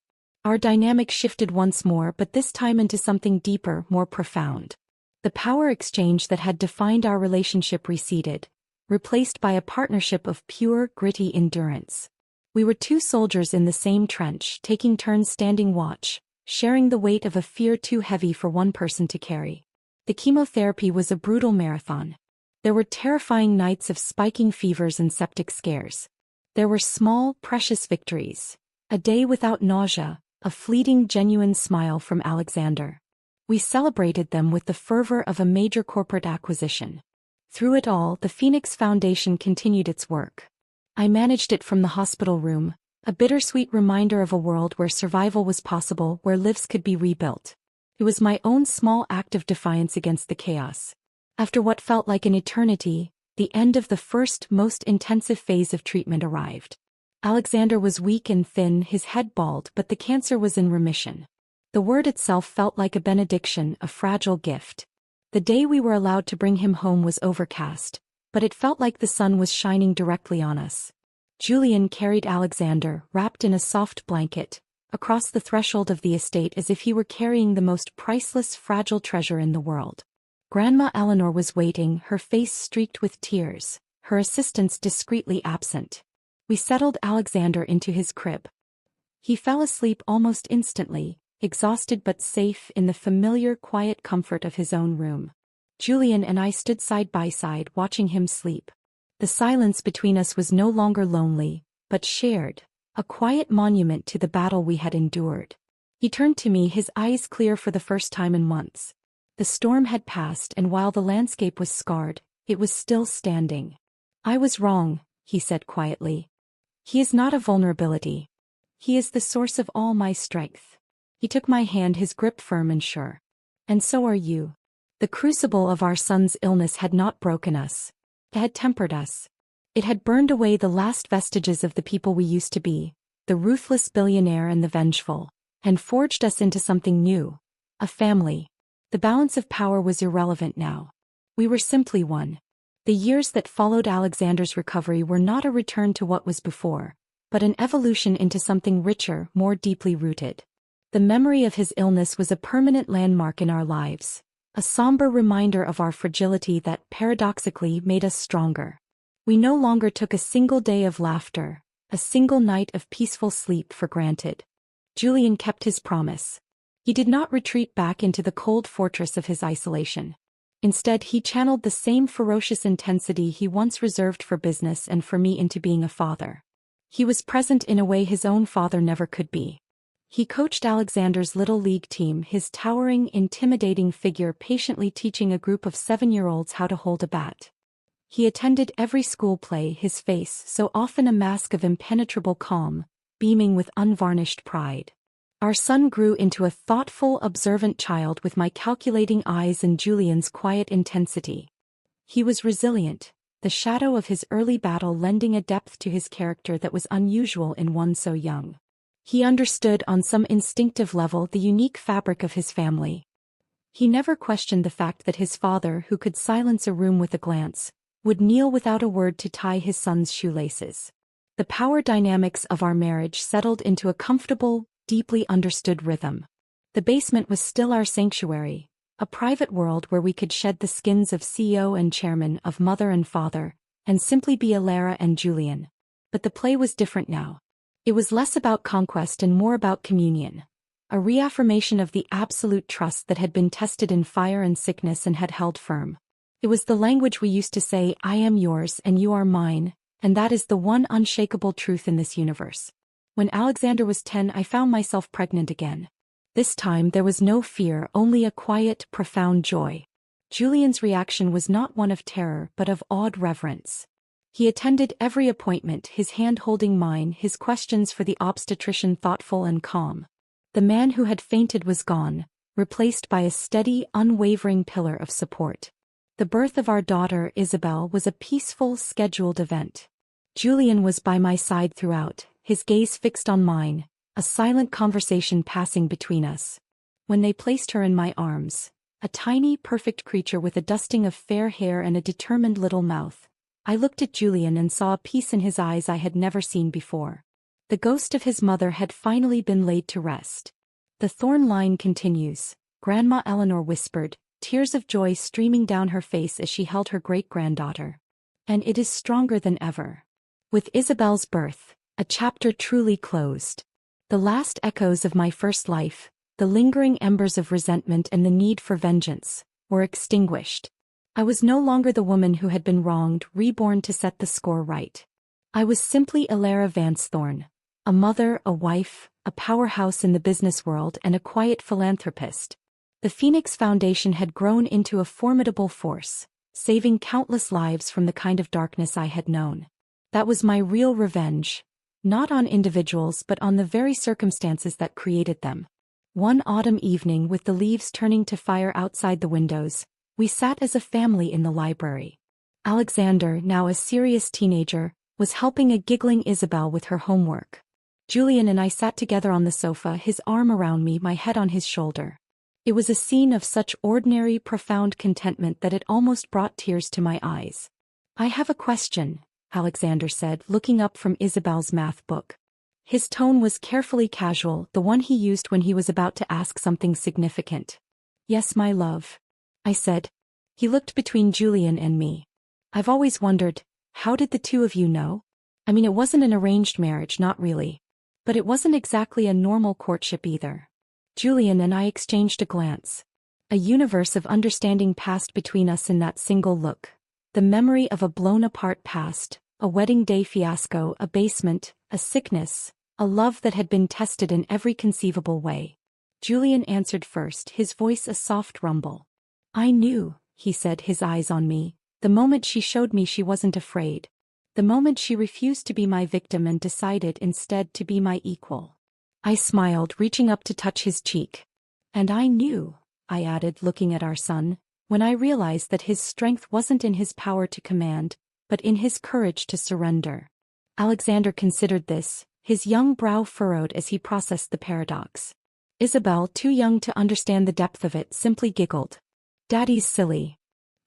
Our dynamic shifted once more, but this time into something deeper, more profound. The power exchange that had defined our relationship receded, replaced by a partnership of pure, gritty endurance. We were two soldiers in the same trench, taking turns standing watch, sharing the weight of a fear too heavy for one person to carry. The chemotherapy was a brutal marathon. There were terrifying nights of spiking fevers and septic scares. There were small, precious victories. A day without nausea, a fleeting, genuine smile from Alexander. We celebrated them with the fervor of a major corporate acquisition. Through it all, the Phoenix Foundation continued its work. I managed it from the hospital room, a bittersweet reminder of a world where survival was possible, where lives could be rebuilt. It was my own small act of defiance against the chaos. After what felt like an eternity, the end of the first, most intensive phase of treatment arrived. Alexander was weak and thin, his head bald, but the cancer was in remission. The word itself felt like a benediction, a fragile gift. The day we were allowed to bring him home was overcast, but it felt like the sun was shining directly on us. Julian carried Alexander, wrapped in a soft blanket, across the threshold of the estate as if he were carrying the most priceless, fragile treasure in the world. Grandma Eleanor was waiting, her face streaked with tears, her assistants discreetly absent. We settled Alexander into his crib. He fell asleep almost instantly, exhausted but safe in the familiar, quiet comfort of his own room. Julian and I stood side by side, watching him sleep. The silence between us was no longer lonely, but shared, a quiet monument to the battle we had endured. He turned to me, his eyes clear for the first time in months. The storm had passed, and while the landscape was scarred, it was still standing. "I was wrong," he said quietly. "He is not a vulnerability. He is the source of all my strength." He took my hand, his grip firm and sure. "And so are you." The crucible of our son's illness had not broken us. It had tempered us. It had burned away the last vestiges of the people we used to be, the ruthless billionaire and the vengeful, and forged us into something new, a family. The balance of power was irrelevant now. We were simply one. The years that followed Alexander's recovery were not a return to what was before, but an evolution into something richer, more deeply rooted. The memory of his illness was a permanent landmark in our lives, a somber reminder of our fragility that paradoxically made us stronger. We no longer took a single day of laughter, a single night of peaceful sleep for granted. Julian kept his promise. He did not retreat back into the cold fortress of his isolation. Instead, he channeled the same ferocious intensity he once reserved for business and for me into being a father. He was present in a way his own father never could be. He coached Alexander's little league team, his towering, intimidating figure patiently teaching a group of 7-year-olds how to hold a bat. He attended every school play, his face so often a mask of impenetrable calm, beaming with unvarnished pride. Our son grew into a thoughtful, observant child with my calculating eyes and Julian's quiet intensity. He was resilient, the shadow of his early battle lending a depth to his character that was unusual in one so young. He understood on some instinctive level the unique fabric of his family. He never questioned the fact that his father, who could silence a room with a glance, would kneel without a word to tie his son's shoelaces. The power dynamics of our marriage settled into a comfortable, deeply understood rhythm. The basement was still our sanctuary, a private world where we could shed the skins of CEO and chairman, of mother and father, and simply be Alara and Julian. But the play was different now. It was less about conquest and more about communion, a reaffirmation of the absolute trust that had been tested in fire and sickness and had held firm. It was the language we used to say, "I am yours and you are mine," and that is the one unshakable truth in this universe. When Alexander was 10, I found myself pregnant again. This time there was no fear, only a quiet, profound joy. Julian's reaction was not one of terror but of awed reverence. He attended every appointment, his hand holding mine, his questions for the obstetrician thoughtful and calm. The man who had fainted was gone, replaced by a steady, unwavering pillar of support. The birth of our daughter, Isabel, was a peaceful, scheduled event. Julian was by my side throughout, his gaze fixed on mine, a silent conversation passing between us. When they placed her in my arms, a tiny, perfect creature with a dusting of fair hair and a determined little mouth, I looked at Julian and saw a peace in his eyes I had never seen before. The ghost of his mother had finally been laid to rest. The thorn line continues, Grandma Eleanor whispered, tears of joy streaming down her face as she held her great-granddaughter. And it is stronger than ever. With Isabel's birth, a chapter truly closed. The last echoes of my first life, the lingering embers of resentment and the need for vengeance, were extinguished. I was no longer the woman who had been wronged, reborn to set the score right. I was simply Elara Vansthorn, a mother, a wife, a powerhouse in the business world and a quiet philanthropist. The Phoenix Foundation had grown into a formidable force, saving countless lives from the kind of darkness I had known. That was my real revenge, not on individuals but on the very circumstances that created them. One autumn evening, with the leaves turning to fire outside the windows, we sat as a family in the library. Alexander, now a serious teenager, was helping a giggling Isabel with her homework. Julian and I sat together on the sofa, his arm around me, my head on his shoulder. It was a scene of such ordinary, profound contentment that it almost brought tears to my eyes. "I have a question," Alexander said, looking up from Isabel's math book. His tone was carefully casual, the one he used when he was about to ask something significant. "Yes, my love," I said. He looked between Julian and me. "I've always wondered, how did the two of you know? I mean, it wasn't an arranged marriage, not really. But it wasn't exactly a normal courtship either." Julian and I exchanged a glance. A universe of understanding passed between us in that single look. The memory of a blown-apart past, a wedding day fiasco, a basement, a sickness, a love that had been tested in every conceivable way. Julian answered first, his voice a soft rumble. "I knew," he said, his eyes on me, "the moment she showed me she wasn't afraid. The moment she refused to be my victim and decided instead to be my equal." I smiled, reaching up to touch his cheek. "And I knew," I added, looking at our son, "when I realized that his strength wasn't in his power to command, but in his courage to surrender." Alexander considered this, his young brow furrowed as he processed the paradox. Isabel, too young to understand the depth of it, simply giggled. "Daddy's silly."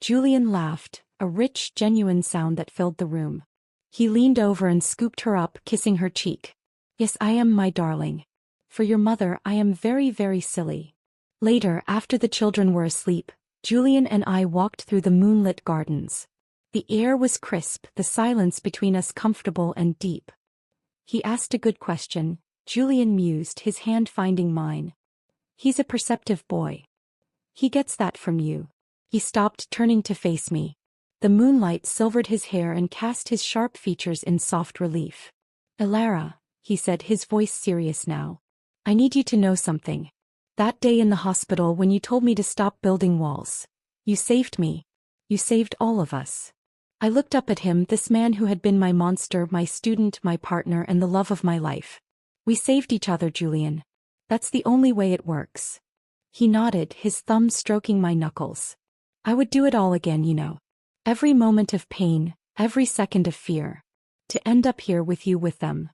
Julian laughed, a rich, genuine sound that filled the room. He leaned over and scooped her up, kissing her cheek. "Yes, I am, my darling. For your mother, I am very, very silly." Later, after the children were asleep, Julian and I walked through the moonlit gardens. The air was crisp, the silence between us comfortable and deep. "He asked a good question," Julian mused, his hand finding mine. "He's a perceptive boy. He gets that from you." He stopped, turning to face me. The moonlight silvered his hair and cast his sharp features in soft relief. "Elara," he said, his voice serious now, "I need you to know something. That day in the hospital when you told me to stop building walls, you saved me. You saved all of us." I looked up at him, this man who had been my monster, my student, my partner, and the love of my life. "We saved each other, Julian. That's the only way it works." He nodded, his thumb stroking my knuckles. "I would do it all again, you know. Every moment of pain, every second of fear. To end up here with you with them.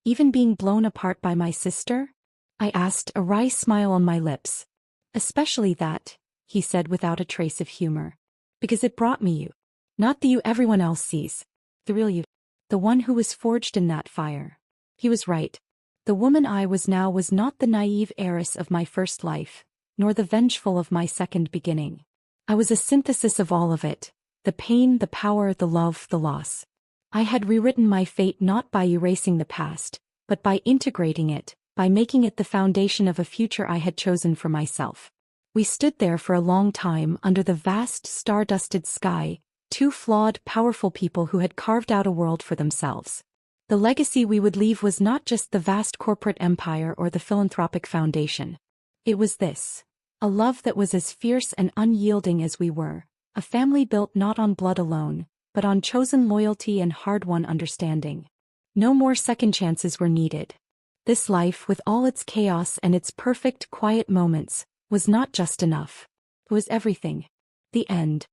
Even being blown apart by my sister?" I asked, a wry smile on my lips. "Especially that," he said without a trace of humor. "Because it brought me you. Not the you everyone else sees. The real you. The one who was forged in that fire." He was right. The woman I was now was not the naive heiress of my first life, nor the vengeful of my second beginning. I was a synthesis of all of it. The pain, the power, the love, the loss. I had rewritten my fate not by erasing the past, but by integrating it, by making it the foundation of a future I had chosen for myself. We stood there for a long time under the vast, star-dusted sky, two flawed, powerful people who had carved out a world for themselves. The legacy we would leave was not just the vast corporate empire or the philanthropic foundation. It was this. A love that was as fierce and unyielding as we were, a family built not on blood alone, but on chosen loyalty and hard-won understanding. No more second chances were needed. This life, with all its chaos and its perfect, quiet moments, was not just enough. It was everything. The end.